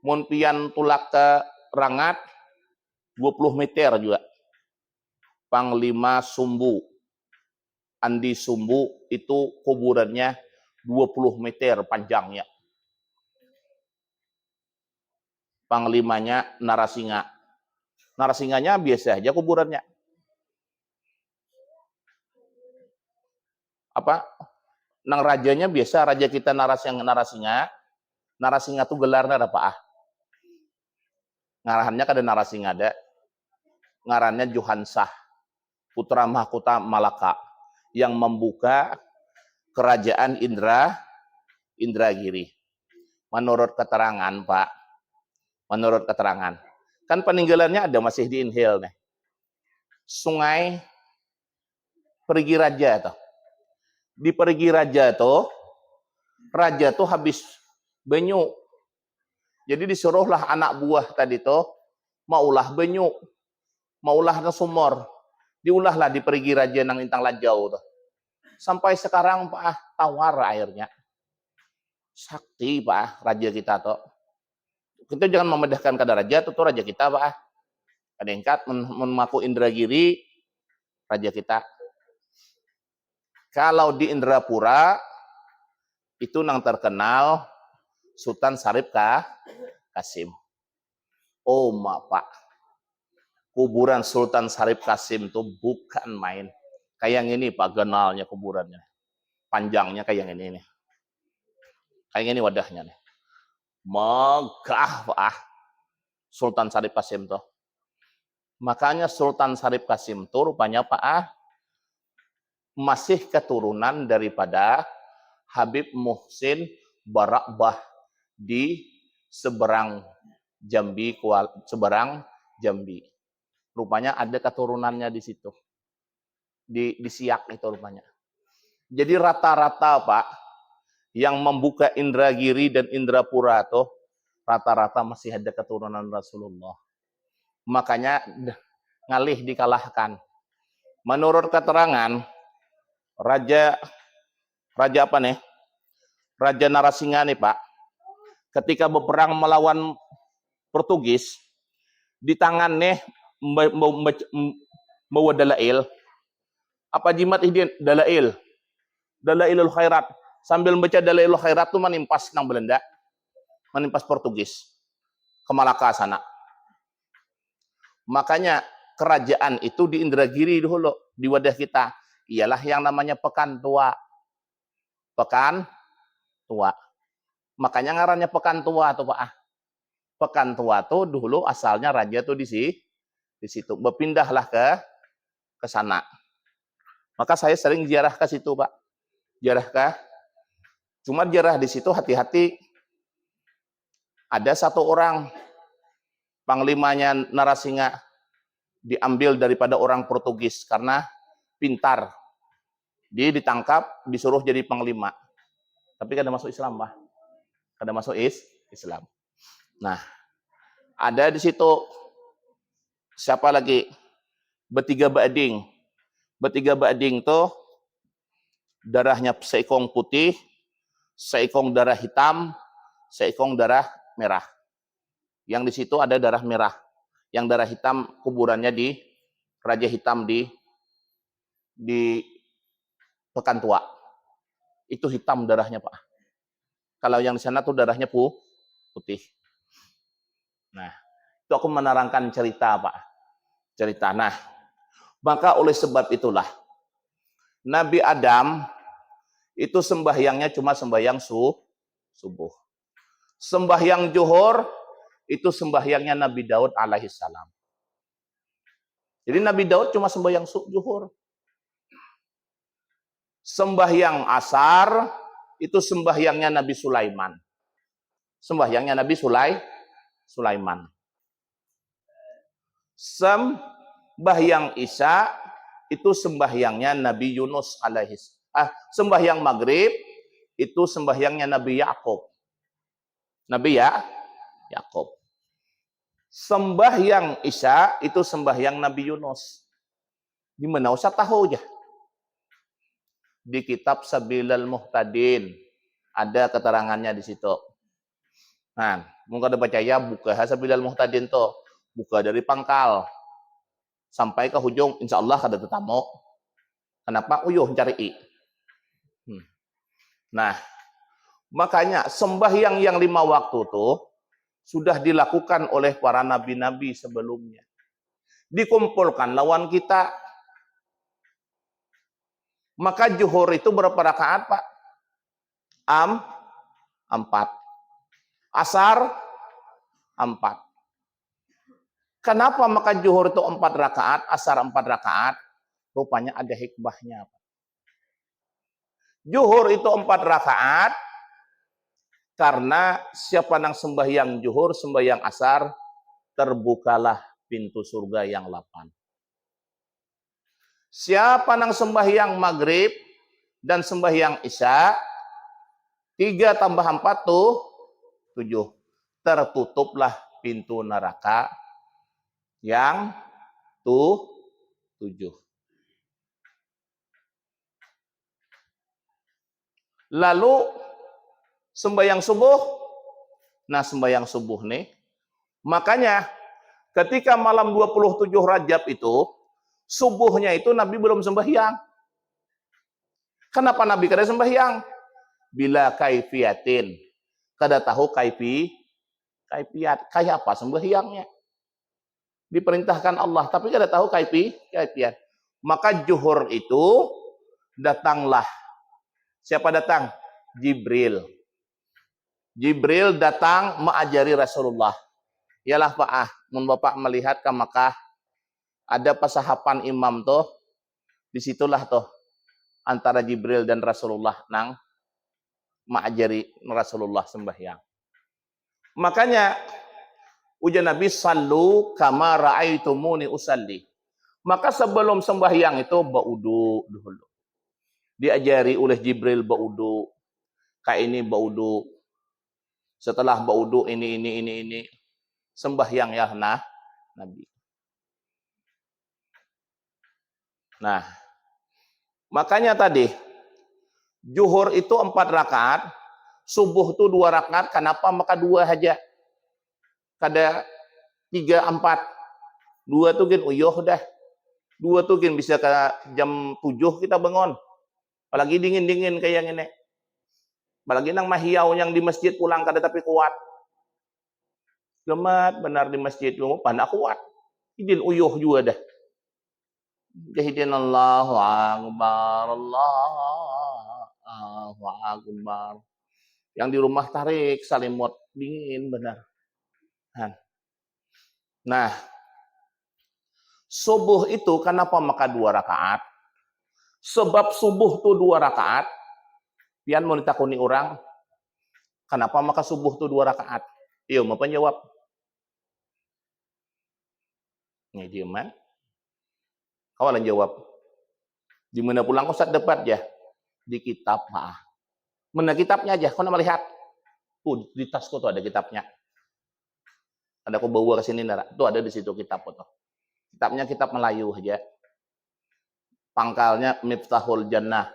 mun pian tulak ke Rangat 20 meter juga. Panglima Sumbu. Andi Sumbu itu kuburannya 20 meter panjangnya. Panglimanya Narasinga. Narasinganya biasa aja kuburannya. Apa? Nang rajanya biasa, raja kita Narasinga. Narasinga tuh gelarnya ada apa? Ngarahannya kada Narasinga ada. Ngarannya Johansah, putra mahkota Malaka yang membuka kerajaan Indragiri. Menurut keterangan, Pak. Menurut keterangan. Kan peninggalannya ada masih di Inhil nih. Sungai Perigi Raja tuh. Di Perigi Raja tuh raja tuh habis banyu. Jadi disuruhlah anak buah tadi tuh maulah banyu. Maulah ke sumur. Diulahlah di Perigi Raja nang Intang Lajau tuh. Sampai sekarang Pak tawar airnya. Sakti Pak raja kita tuh. Kita jangan memedahkan kada raja tuh raja kita Pak. Ada ingkat memaku Indragiri raja kita. Kalau di Indrapura itu nang terkenal Sultan Syarif Kasim. Oh Pak. Kuburan Sultan Syarif Kasim itu bukan main. Kayak ini Pak ganalnya kuburannya. Panjangnya kayak ini nih. Kayak ini wadahnya nih. Megah Pak. Sultan Syarif Kasim tuh. Makanya Sultan Syarif Kasim tuh rupanya Pak masih keturunan daripada Habib Muhsin Barakbah di seberang Jambi. Rupanya ada keturunannya di situ. Di Siak itu rupanya. Jadi rata-rata Pak yang membuka Indragiri dan Indrapura tuh rata-rata masih ada keturunan Rasulullah. Makanya ngalih dikalahkan. Menurut keterangan Raja apa nih? Raja Narasinga nih Pak. Ketika berperang melawan Portugis, di tangannya bawa dalail. Apa jimat ini dalail? Dalailul khairat. Sambil baca dalailul khairat tuh menimpas nang Belanda. Menimpas Portugis. Ke Malaka sana. Makanya kerajaan itu di Indragiri dulu. Di wadah kita. Ialah yang namanya Pekan Tua. Pekan Tua. Makanya ngarannya Pekan Tua tuh Pak. Pekan Tua tuh dulu asalnya raja tuh di di situ. Berpindahlah ke sana. Maka saya sering ziarah ke situ, Pak. Ziarah ke. Cuma ziarah di situ hati-hati. Ada satu orang panglimanya Narasinga diambil daripada orang Portugis karena pintar. Dia ditangkap, disuruh jadi panglima. Tapi kada masuk Islam, Pak. Kada masuk Islam. Nah, ada di situ siapa lagi? Bertiga Bading. Bertiga Bading tuh darahnya seekong putih, seekong darah hitam, seekong darah merah. Yang di situ ada darah merah. Yang darah hitam kuburannya di Raja Hitam di Pekan Tua. Itu hitam darahnya, Pak. Kalau yang di sana tuh darahnya putih. Nah, itu aku menerangkan cerita, Pak. Cerita. Nah, maka oleh sebab itulah Nabi Adam itu sembahyangnya cuma sembahyang subuh. Sembahyang zuhur itu sembahyangnya Nabi Daud alaihissalam. Jadi Nabi Daud cuma sembahyang zuhur. Sembahyang asar itu sembahyangnya Nabi Sulaiman. Sembahyangnya Nabi Sulaiman. Sembahyang isya itu sembahyangnya Nabi Yunus sembahyang maghrib itu sembahyangnya Nabi Yakub. Nabi Yakub. Sembahyang isya itu sembahyang Nabi Yunus. Di mana usah tahu aja. Di kitab Sabilal Muhtadin ada keterangannya di situ. Nah, mungkin ada percaya buka Sabilal Muhtadin tuh, buka dari pangkal sampai ke hujung, insya Allah ada tetamu. Kenapa? Uyuh cari. Nah, makanya sembahyang yang 5 waktu tuh sudah dilakukan oleh para nabi-nabi sebelumnya. Dikumpulkan lawan kita. Maka zuhur itu berapa rakaat, Pak? 4. Asar 4. Kenapa maka zuhur itu 4 rakaat, asar 4 rakaat? Rupanya ada hikmahnya, Pak. Zuhur itu 4 rakaat karena siapa yang sembahyang zuhur, sembahyang asar, terbukalah pintu surga yang 8. Siapa yang sembahyang maghrib dan sembahyang isya, 3 tambah 4 tuh 7. Tertutuplah pintu neraka yang 7. Lalu sembahyang subuh. Nah, sembahyang subuh nih. Makanya ketika malam 27 Rajab itu, subuhnya itu Nabi belum sembahyang. Kenapa Nabi kada sembahyang? Bila kaifiatin. Kada tahu kaifiat. Kayak apa sembahyangnya? Diperintahkan Allah, tapi kada tahu kaifiat. Maka zuhur itu datanglah. Siapa datang? Jibril. Jibril datang mengajari Rasulullah. Yalah Pak, mun Bapak melihat ke Makkah, ada pasahapan imam tuh, disitulah tuh antara Jibril dan Rasulullah nang mengajari Rasulullah sembahyang. Makanya ujar Nabi sallu kama ra'aitumuni usalli. Maka sebelum sembahyang itu baudu dulu. Diajari oleh Jibril baudu. Kayak ini baudu. Setelah baudu ini. Sembahyang ya Nabi. Nah, makanya tadi zuhur itu 4 rakaat, subuh itu 2 rakaat. Kenapa? Maka 2 aja. Kada 3, 4. 2 tuh kan uyuh dah. 2 tuh kan bisa ke jam 7 kita bangun. Apalagi dingin-dingin kayak yang ini. Apalagi nang mahiau yang di masjid pulang kada tapi kuat. Gemat benar di masjid lu panak kuat. Idin uyuh juga dah. Jahidin Allahu Akbar. Allahu Akbar. Yang di rumah tarik salimut dingin benar. Nah, Subuh itu kenapa maka 2 rakaat? Sebab subuh tuh 2 rakaat. Pian mau ditakuni orang, kenapa maka subuh tuh 2 rakaat? Iya, mau penjawab. Nih dia man. Kawalan jawab. Di mana pulang Ustaz debat ya? Di kitab. Mana kitabnya aja, kau melihat. Di tasku tuh ada kitabnya. Ada aku bawa ke sini, Nara. Tuh ada di situ kitab tuh. Kitabnya kitab Melayu aja. Pangkalnya Miftahul Jannah.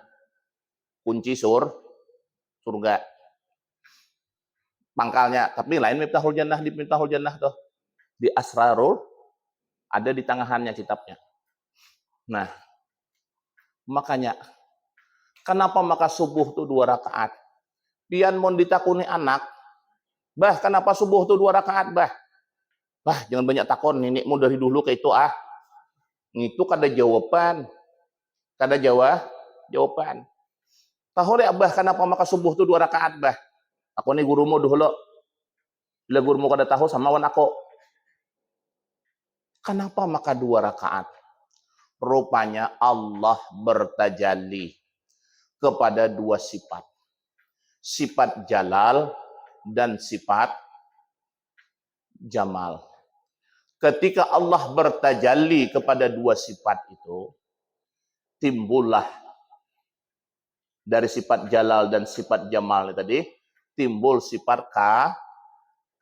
Kunci surga. Pangkalnya, tapi lain Miftahul Jannah, di Miftahul Jannah tuh. Di Asrarul ada di tangannya kitabnya. Nah, makanya kenapa maka subuh tuh 2 rakaat? Pian mau ditakuni anak, bah kenapa subuh tuh 2 rakaat, bah? Bah, jangan banyak takon, nenek mau dari dulu ke itu Itu kada jawaban. Kada jawaban. Tahu deh abah kenapa maka subuh tuh 2 rakaat, bah? Aku nih gurumu dulu. Bila gurumu kada tahu sama wan aku. Kenapa maka 2 rakaat? Rupanya Allah bertajalli kepada 2 sifat. Sifat jalal dan sifat jamal. Ketika Allah bertajalli kepada 2 sifat itu, timbullah dari sifat jalal dan sifat jamal tadi, timbul sifat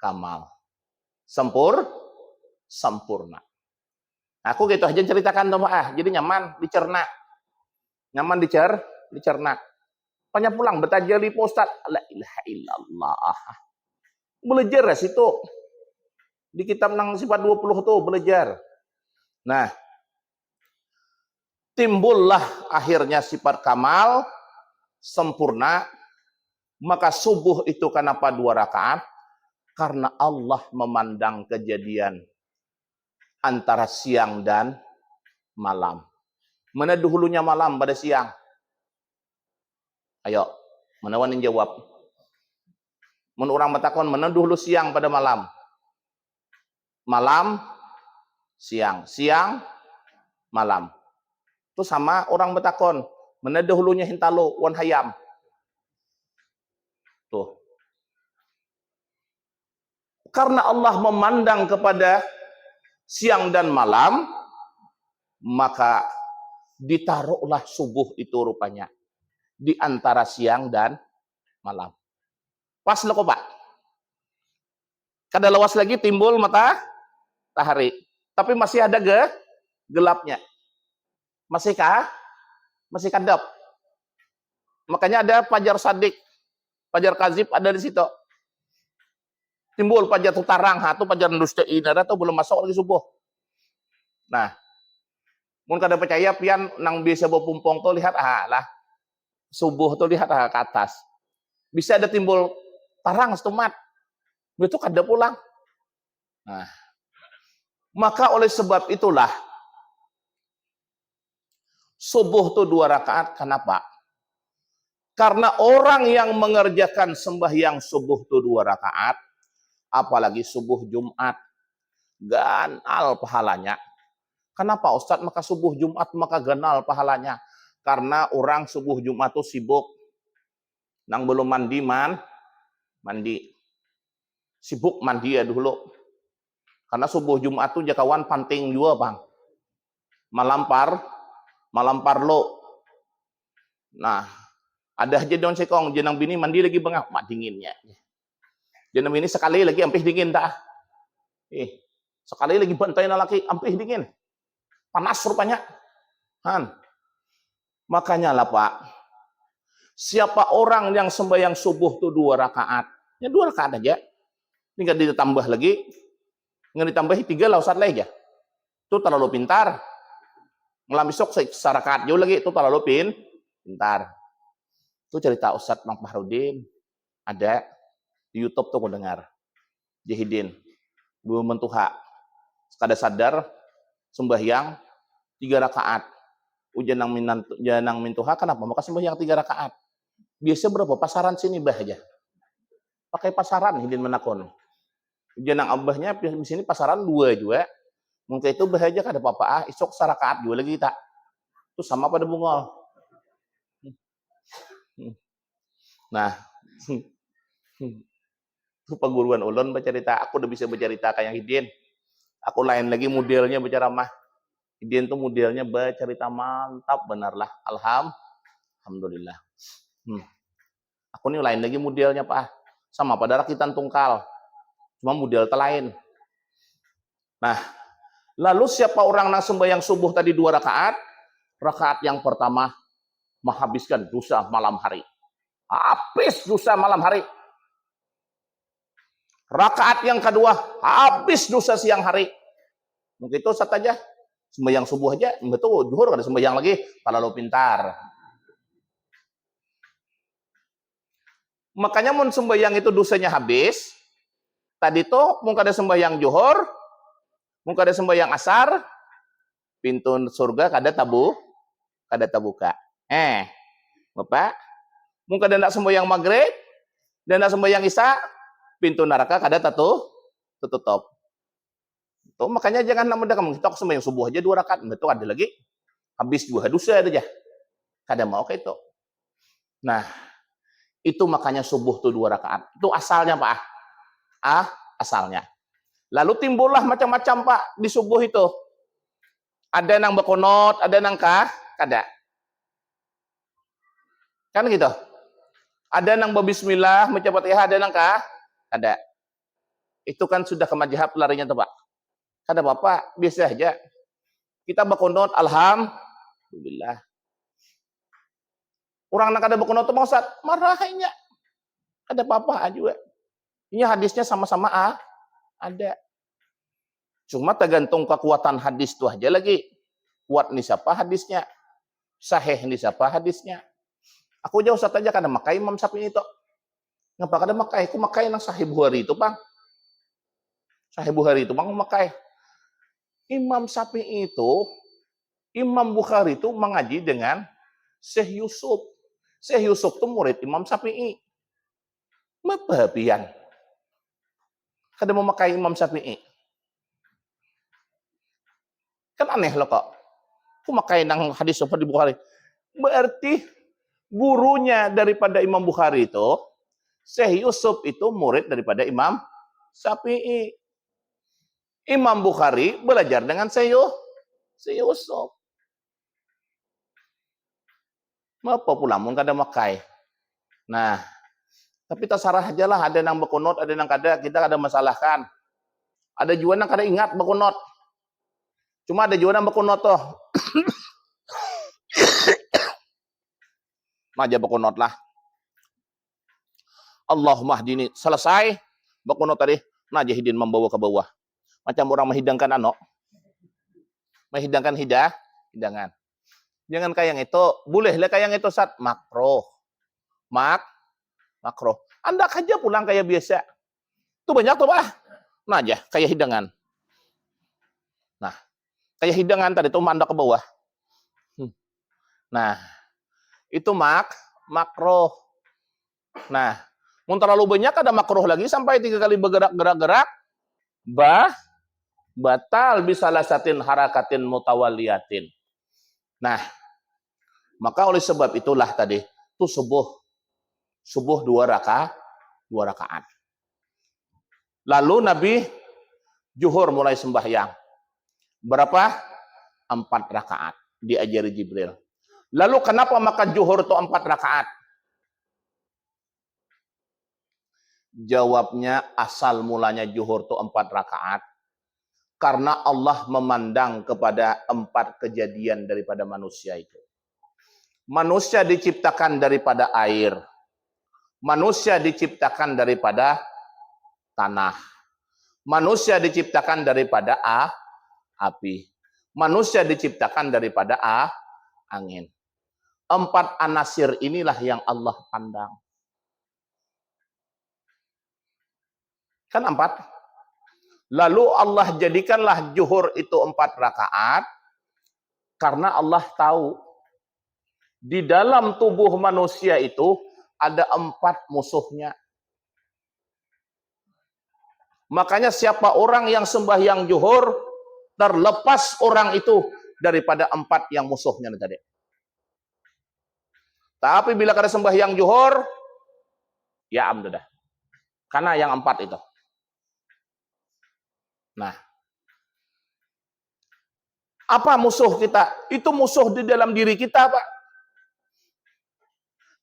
kamal. Sempurna. Aku gitu aja ceritakan tuh jadi nyaman dicerna. Nyaman dicerna. Pokoknya pulang bertajalli Pak Ustaz. La ilaha illallah. Belajar ya situ. Di kitab nang sifat 20 tuh belajar. Nah, timbullah akhirnya sifat kamal sempurna. Maka subuh itu kenapa 2 rakaat? Karena Allah memandang kejadian antara siang dan malam. Mana dahulunya malam pada siang? Ayo, mana wanin jawab? Mun orang batakon, mana dahulu siang pada malam? Malam, siang. Siang, malam. Itu sama orang batakon. Mana dahulunya hintalo, wan hayam. Tuh. Karena Allah memandang kepada siang dan malam, maka ditaruhlah subuh itu rupanya di antara siang dan malam. Pas lo Pak. Kada lawas lagi timbul matahari, tapi masih ada gelapnya. Masih kadap. Makanya ada fajar sadik, fajar kazib ada di situ. Timbul fajar tutarang, tuh fajar ndustein ada tuh belum masuk lagi subuh. Nah, mun kada percaya pian nang biasa bawa pumpong tuh lihat lah. Subuh tuh lihat ke atas. Bisa ada timbul tarang setumat. Itu kada pulang. Nah, maka oleh sebab itulah subuh tuh 2 rakaat. Kenapa? Karena orang yang mengerjakan sembahyang subuh tuh 2 rakaat, apalagi subuh Jumat, ganal pahalanya. Kenapa Ustadz maka subuh Jumat maka ganal pahalanya? Karena orang subuh Jumat tuh sibuk. Nang belum mandi. Sibuk mandi ya dulu. Karena subuh Jumat tuh jakawan panting juga bang. Malam parlo. Nah, ada aja daun sekong, jenang bini mandi lagi bang, mak dinginnya. Jenang bini sekali lagi ampih dingin dah. Sekali lagi bantai laki ampih dingin. Panas rupanya. Makanya lah Pak, siapa orang yang sembahyang subuh tuh 2 rakaat, ya 2 rakaat aja. Ini nggak ditambah lagi, nggak ditambahi 3 lah Ustaz aja. Itu terlalu pintar. Ngelam besok serakaat jauh lagi, itu terlalu pintar. Itu cerita Ustaz Mang Fahrudin, ada di YouTube tuh aku dengar. Jahidin, belum mentuha. Kada sadar sembahyang 3 rakaat. Ujian nang mintuha kenapa? Maka sembahyang 3 rakaat. Biasa berapa? Pasaran sini bah aja. Pakai pasaran hidin menakon. Ujian nang abahnya di sini pasaran 2 juga. Mungkin itu bahaya kada apa-apa, isok sarakaat juga lagi tak. Itu sama pada bungol. Nah, itu perguruan ulun bercerita, aku udah bisa bercerita kayak Hidin. Aku lain lagi modelnya bicara mah. Hidin tuh modelnya bercerita mantap benar lah. Alhamdulillah. Aku nih lain lagi modelnya Pak. Sama pada rakitan tungkal. Cuma model lain. Nah, lalu siapa orang yang sembahyang subuh tadi 2 rakaat? Rakaat yang pertama menghabiskan dosa malam hari. Habis dosa malam hari. Rakaat yang kedua habis dosa siang hari. Mungkin itu satu aja. Sembahyang subuh aja, betul, zuhur ada sembahyang lagi, kalau lo pintar. Makanya mun sembahyang itu dosanya habis. Tadi tuh mun kada sembahyang zuhur, mun kada sembahyang asar, pintu surga kada tabuka. Bapak, mun kada ndak sembahyang maghrib dan ndak sembahyang isya, pintu neraka kada tutup. Tuh, makanya jangan mudah kamu kita sembahyang subuh aja 2 rakaat, betul ada lagi. Habis 2 dosa aja. Kada mau kayak itu. Nah, itu makanya subuh tuh 2 rakaat. Itu asalnya Pak. Asalnya. Lalu timbullah macam-macam Pak di subuh itu. Ada yang berkunut, ada yang kada. Kan gitu. Ada yang berbismillah, baca Fatihah, ada yang kada. Itu kan sudah ke mazhab larinya tuh Pak. Kada apa-apa, biasa aja. Kita berkunut, alhamdulillah. Orang yang kada berkunut itu Ustaz, marahnya. Ada apa-apa juga. Ini hadisnya sama-sama ada. Cuma tergantung kekuatan hadis itu aja lagi. Kuat nih siapa hadisnya. Sahih nih siapa hadisnya. Aku jauh Ustaz aja kada makai Imam Syafi'i itu. Ngapa kada makai? Aku makai nang Sahih Bukhari itu, Bang. Sahih Bukhari itu, Bang, makai. Imam Syafi'i itu, Imam Bukhari itu mengaji dengan Syekh Yusuf. Syekh Yusuf itu murid Imam Syafi'i. Mababian. Kada mau memakai Imam Syafi'i. Kan aneh loh kok. Aku makai nang hadis di Bukhari. Berarti gurunya daripada Imam Bukhari itu, Syekh Yusuf itu murid daripada Imam Syafi'i. Imam Bukhari belajar dengan Syekh Yusuf. Apa pula mun kada makai. Nah, tapi terserah aja lah, ada yang berkunut, ada yang kada, kita kada masalahkan. Ada juga yang kada ingat berkunut. Cuma ada juga yang berkunut tuh. Maja berkunut lah. Allahumma hdini. Selesai berkunut tadi, naja hidin membawa ke bawah. Macam orang menghidangkan menghidangkan hidangan. Jangan kayak yang itu, boleh lah kayak yang itu Sat, makro. Makro. Anda aja pulang kayak biasa. Itu banyak tuh Pak. Nah aja, kayak hidangan. Nah, kayak hidangan tadi tuh Anda ke bawah. Nah, itu makro. Nah, mun terlalu banyak ada makruh lagi sampai 3 kali bergerak-gerak. Batal bisalasatin harakatin mutawaliyatin. Nah, maka oleh sebab itulah tadi itu subuh 2 rakaat. Lalu Nabi zuhur mulai sembahyang. Berapa? 4 rakaat diajari Jibril. Lalu kenapa maka zuhur itu 4 rakaat? Jawabnya asal mulanya zuhur itu 4 rakaat. Karena Allah memandang kepada 4 kejadian daripada manusia itu. Manusia diciptakan daripada air. Manusia diciptakan daripada tanah. Manusia diciptakan daripada api. Manusia diciptakan daripada angin. 4 anasir inilah yang Allah pandang. Kan 4. Lalu Allah jadikanlah zuhur itu 4 rakaat. Karena Allah tahu di dalam tubuh manusia itu ada 4 musuhnya. Makanya siapa orang yang sembahyang zuhur terlepas orang itu daripada 4 yang musuhnya tadi. Tapi bila kada sembahyang juhur, ya amdadah. Karena yang 4 itu. Nah, apa musuh kita? Itu musuh di dalam diri kita, Pak.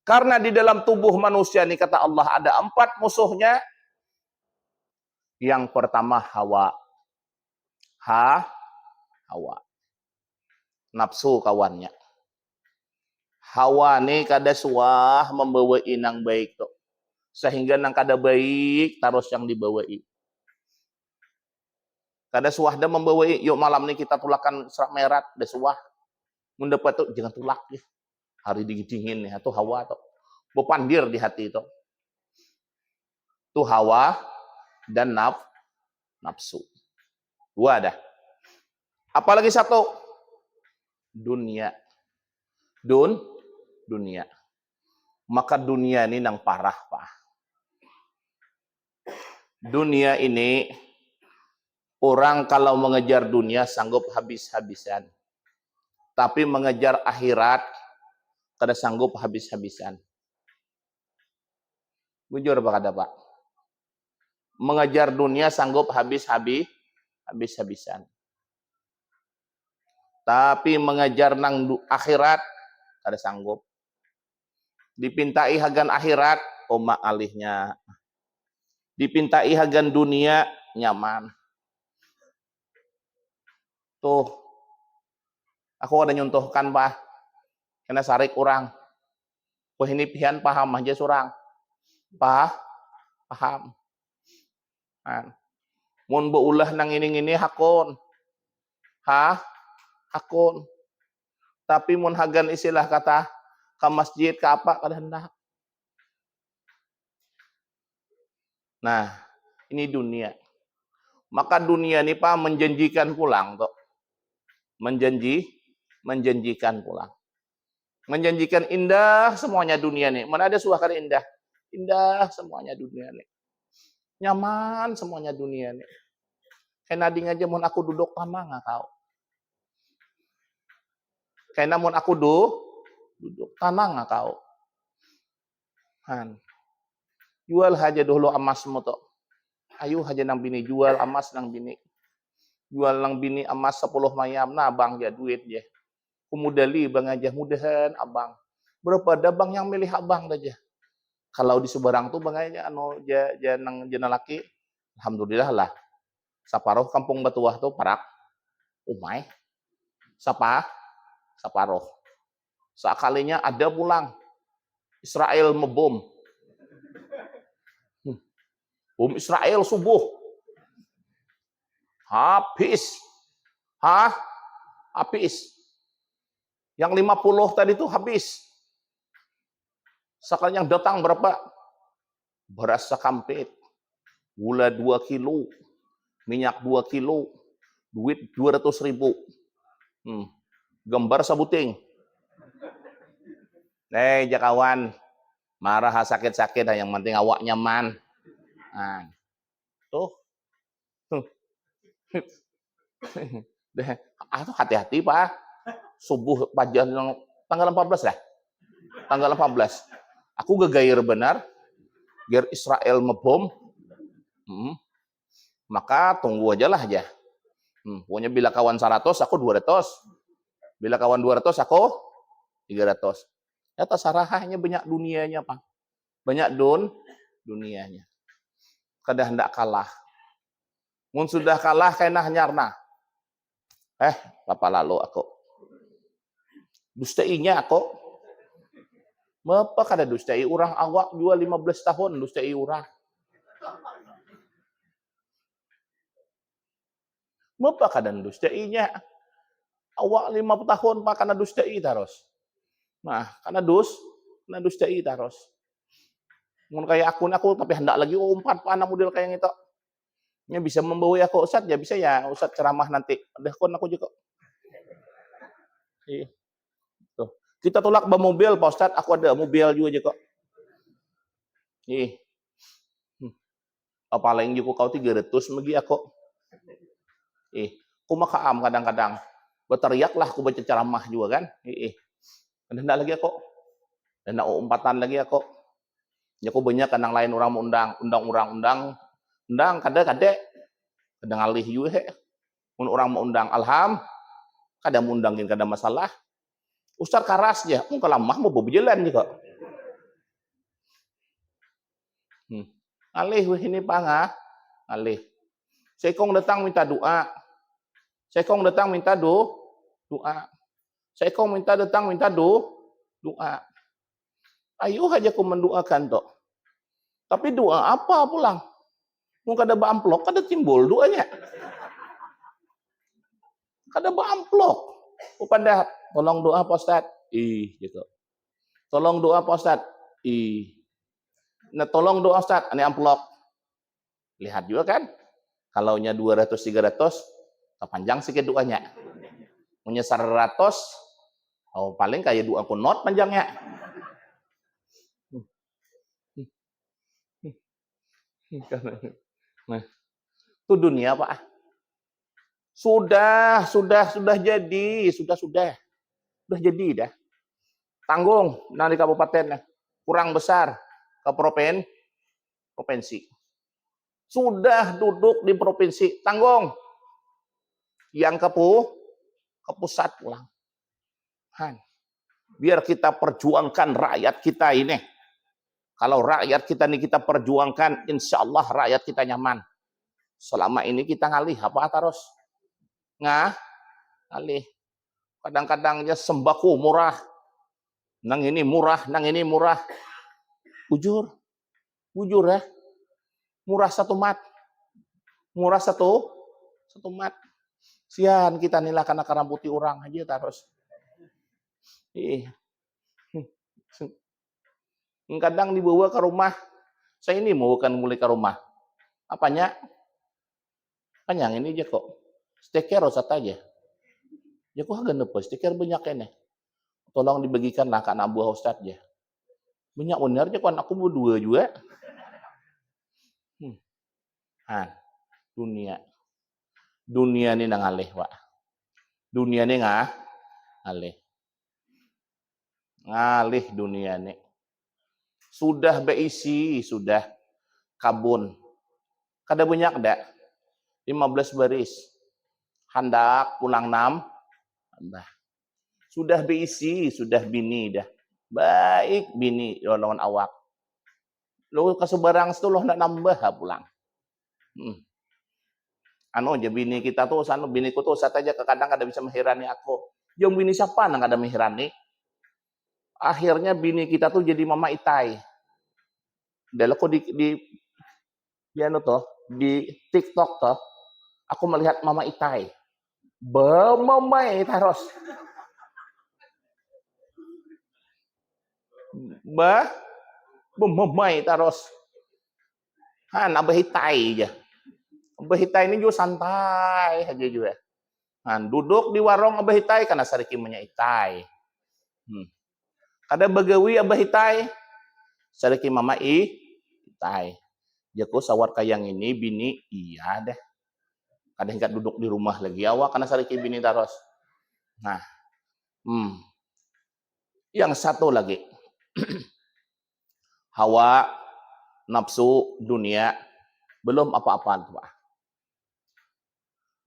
Karena di dalam tubuh manusia ini kata Allah ada 4 musuhnya. Yang pertama hawa. Hawa. Nafsu kawannya. Hawa ni kada suah membawa inang baik tuh. Sehingga nang kada baik terus yang dibawai. Kada suah dah membawai, yuk malam ni kita tulakan serak merat, dah suah. Mendapat tuh jangan tulak ya. Hari dingin nih, atau hawa tuh. Bepandir di hati itu. Tuh hawa dan nafsu. 2 dah. Apalagi 1. Dunia. Dunia. Maka dunia ini nang parah, Pak. Dunia ini orang kalau mengejar dunia sanggup habis-habisan. Tapi mengejar akhirat kada sanggup habis-habisan. Bujur apa kada, Pak? Mengejar dunia sanggup habis-habisan. Tapi mengejar nang akhirat kada sanggup. Dipintai hagan akhirat, oma alihnya. Dipintai hagan dunia, nyaman. Tuh, aku ada nyontohkan, Pak. Kena sarik orang. Ini pihan paham aja surang. Paham. Mun beulah nang ini hakun. Hakun. Tapi mun hagan istilah kata ke masjid ke apa kada hendak. Nah, ini dunia. Maka dunia ini Pak menjanjikan pulang tuh. Menjanjikan pulang. Menjanjikan indah semuanya dunia nih. Mana ada suah kada indah? Indah semuanya dunia nih. Nyaman semuanya dunia nih. Kayak nading aja mun aku duduk tenang kau. Kayak namun aku duduk tenang kau. Jual aja dulu emasmu tuh. Ayo aja nang bini jual emas nang bini. Jual nang bini emas 10 mayam, nah bang ya duit ya. Kumudali bang aja, mudahan abang. Berapa ada bang yang milih abang aja. Kalau di Subarang tuh bang aja anu nang jena laki, alhamdulillah lah. Saparoh kampung Batuah tuh parak. Umay. Saparoh. Sekalinya ada pulang. Israel membom. Bom Israel subuh. Habis. Habis. Yang 50 tadi tuh habis. Sekali yang datang berapa? Beras sekampit. Gula 2 kilo. Minyak 2 kilo. Duit 200.000. Gambar sabuting. Jakawan. Marah sakit-sakit. Yang penting awak nyaman. Tuh. Hati-hati Pak. Subuh pajan tanggal 14 lah. Tanggal 14. Aku gegair benar. Biar Israel membom. Maka tunggu aja lah aja. Pokoknya bila kawan 100, aku 200. Bila kawan 200, aku 300. Ya terserahnya banyak dunianya, Pak. Banyak dunianya. Kada hendak kalah. Mun sudah kalah kena nyarna. Papa lalu aku. Dustainya aku. Mapa kada dustai orang awak jual 15 tahun dustai orang. Mapa kada dustainya. Awak 5 tahun Pak kana dustai terus. Nah, karena dustai terus. Mun kayak aku tapi hendak lagi umpat Pak anak model kayak gitu. Nya bisa membawa aku Ustaz ya bisa ya Ustaz ceramah nanti. Ada kon aku juga. Tuh. Kita tolak mobil Pak Ustaz, aku ada mobil juga kok. Apalagi juga kau 300 megi aku. Ku makaam kadang-kadang. Berteriaklah ku baca ceramah juga kan. Hendak lagi aku. Hendak umpatan lagi aku. Ya ku banyak kadang lain orang mau undang. Undang kada. Kadang alih juga. Mun orang mau undang alham. Kada mau undangin kada masalah. Ustaz karas ya. Kalau mah mau berjalan juga. Alih ini pangah. Alih. Sekong datang minta doa. Sekong datang minta doa. Sekong datang minta doa. Ayo aja ku mendoakan toh. Tapi doa apa pulang? Mungkin ada amplop, kada timbul doanya. Kada amplop. Pada tolong doa Pak Ustaz. Gitu. Tolong doa Pak Ustaz. Nah, tolong doa Ustaz, ini amplop. Lihat juga kan? Kalau nya 200 300, panjang sedikit doanya. Punya 100, paling kayak doa kunot panjangnya. Nah, itu dunia Pak. Sudah jadi, sudah jadi dah. Tanggung dari kabupaten kurang besar ke provinsi. Sudah duduk di provinsi, tanggung. Yang ke pusat pulang. Biar kita perjuangkan rakyat kita ini. Kalau rakyat kita ini kita perjuangkan, insya Allah rakyat kita nyaman. Selama ini kita ngalih apa terus? Ngalih. Kadang-kadangnya sembako murah. Nang ini murah. Jujur ya. Murah satu mat. Sian kita nilah karena putih orang aja terus. Kadang dibawa ke rumah. Saya ini mau kan mulai ke rumah. Apanya? Yang ini aja kok. Stiker rosat aja. Ya kok agak nepo stiker banyak ini. Tolong dibagikanlah ke anak buah Ustaz ya. Banyak benar aja kan aku berdua juga. Dunia ini ngalih, Pak. Dunia ini ngalih. Ngalih dunia ini. Sudah beisi, sudah kabun. Kada banyak dak. 15 baris. Hendak pulang 6. Sudah beisi, sudah bini dah. Baik bini lawan awak. Lu kesebarang itu lo nak nambah pulang. Aja bini kita tuh biniku tuh saat aja kadang kada bisa menghirani aku. Yang bini siapa nang kada menghirani? Akhirnya bini kita tuh jadi mama itai. Dalam kok di TikTok toh, aku melihat mama itai. Bemamai terus. Bemamai terus. Abah itai aja. Abah Hitai ini juga santai aja juga. Duduk di warung Abah Hitai karena sariki punya Hitai. Kada bagawi Abah Hitai, sariki mama Hitai. Jaku sawar kayang ini bini iya deh. Kada hingga duduk di rumah lagi awak karena sariki bini terus. Yang satu lagi. Hawa, nafsu, dunia, belum apa-apaan tuh Pak.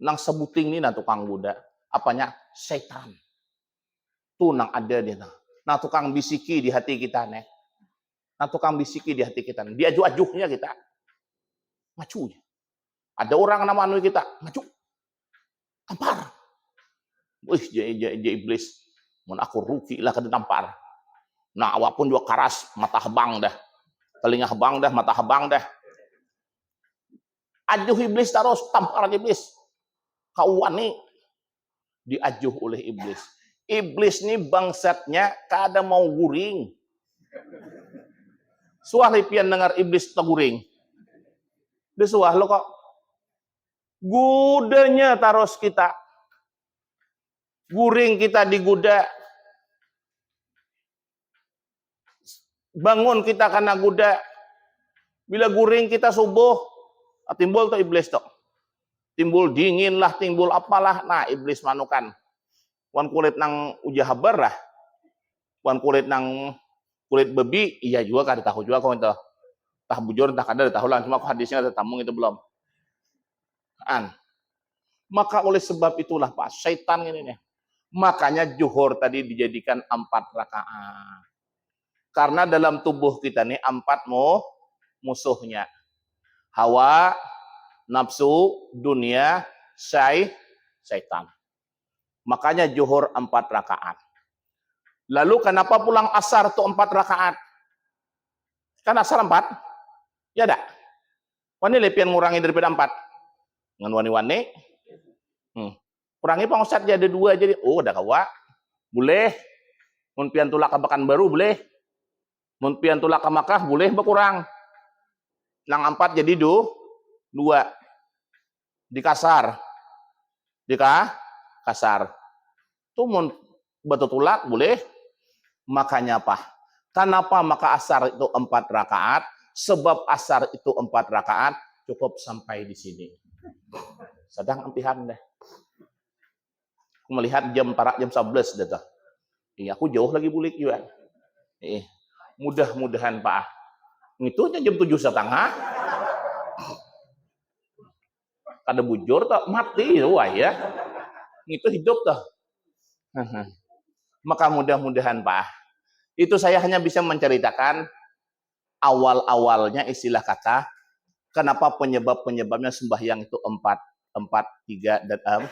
Nang sebuting ini tukang budak. Apanya? Setan. Tuh nang ada dia. Nah tukang bisiki di hati kita nih. Nah tukang bisiki di hati kita. Dia ajuh-ajuhnya kita. Macunya. Ada orang nama anu kita. Macu. Tampar. Wih, jadi iblis. Mun aku rugi lah kada tampar. Nah awak pun juga karas. Mata hebang dah. Telinga hebang dah. Mata hebang dah. Ajuh iblis terus. Tampar iblis. Kawan nih diajuh oleh iblis. Iblis nih bangsatnya kada mau guring. Suah lipian dengar iblis teguring. Desuah lo kok. Gudanya taros kita. Guring kita diguda. Bangun kita karena guda. Bila guring kita subuh, timbul tuh iblis tuh. timbul dingin lah, timbul apalah. Nah, iblis manukan. Wan kulit nang ujahabar lah. Wan kulit nang kulit bebi, iya juga kan tahu juga kau itu. Tah bujur, tah kada tahu lah. Cuma aku hadisnya ada tamung itu belum. Maka oleh sebab itulah Pak, syaitan ini nih. Makanya zuhur tadi dijadikan 4 rakaat. Karena dalam tubuh kita nih 4 musuhnya. Hawa, nafsu, dunia, syaitan. Makanya zuhur 4 rakaat. Lalu kenapa pulang asar tuh 4 rakaat? Kan asar 4? Ya dak? Wani lepian ngurangi daripada 4. Ngan wani-wani. Kurangi Pak Ustadz jadi 2 jadi. Oh, udah kawa. Boleh. Mun pian tulak ke Pekanbaru boleh. Mun pian tulak ke Makkah boleh berkurang. Nang 4 jadi 2. Dikasar. Kasar. Tuh mun betul tulak boleh. Makanya apa? Kenapa maka asar itu 4 rakaat? Sebab asar itu 4 rakaat cukup sampai di sini. Sedang ampihan deh. Aku melihat jam 11 dah. Iya, aku jauh lagi bulik juga. Mudah-mudahan Pak. Itu aja jam 7.30. Kada bujur tak mati wah ya. Itu hidup tuh. Maka mudah-mudahan Pak. Itu saya hanya bisa menceritakan awal-awalnya istilah kata kenapa penyebabnya sembahyang itu 4, 3 dan 4.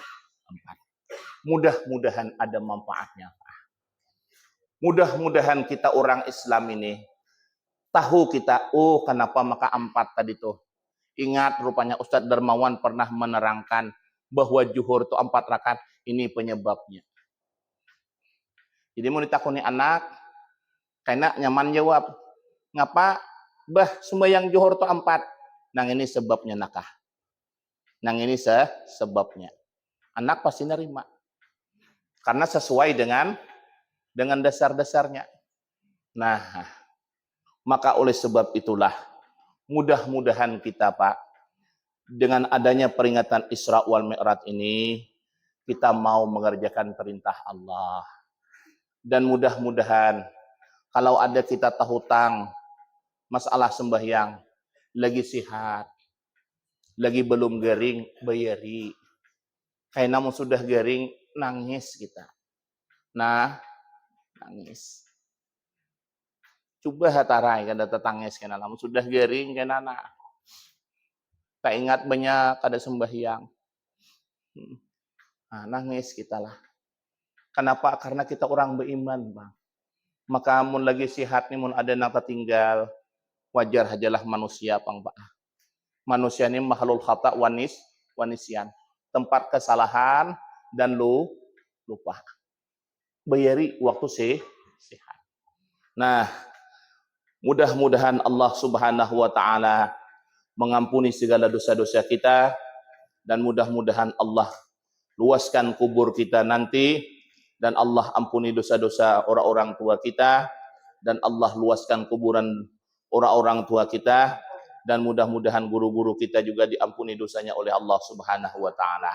Mudah-mudahan ada manfaatnya. Mudah-mudahan kita orang Islam ini tahu kita, kenapa maka 4 tadi tuh. Ingat rupanya Ustadz Darmawan pernah menerangkan bahwa zuhur itu 4 rakaat, ini penyebabnya. Jadi mau ditakuni anak, karena nyaman jawab, ngapa bah sembahyang zuhur itu 4? Nang ini sebabnya nakah. Nang ini sebabnya. Anak pasti nerima. Karena sesuai dengan dasar-dasarnya. Nah, maka oleh sebab itulah mudah-mudahan kita Pak, dengan adanya peringatan Isra wal Mi'raj ini, kita mau mengerjakan perintah Allah. Dan mudah-mudahan kalau ada kita tahu hutang masalah sembahyang, lagi sehat, lagi belum garing, bayari. Kayak namun sudah garing, nangis kita. Nah, nangis. Coba hatarai kada tetangis kena namun sudah garing kena anak. Tak ingat banyak kada sembahyang. Nah, nangis kita lah. Kenapa? Karena kita orang beriman, Bang. Maka mun lagi sehat nih mun ada nak tertinggal, wajar hajalah manusia pang Pak. Manusia ini makhluk khata wanisian. Tempat kesalahan dan lupa. Bayari waktu sehat. Nah, mudah-mudahan Allah Subhanahu wa taala mengampuni segala dosa-dosa kita dan mudah-mudahan Allah luaskan kubur kita nanti dan Allah ampuni dosa-dosa orang-orang tua kita dan Allah luaskan kuburan orang-orang tua kita dan mudah-mudahan guru-guru kita juga diampuni dosanya oleh Allah Subhanahu wa taala.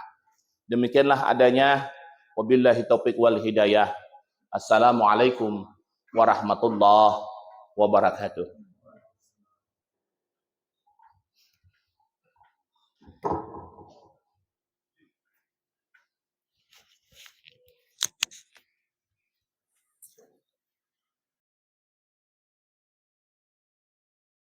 Demikianlah adanya, wabillahi taufiq wal hidayah. Assalamualaikum warahmatullahi wabarakatuh.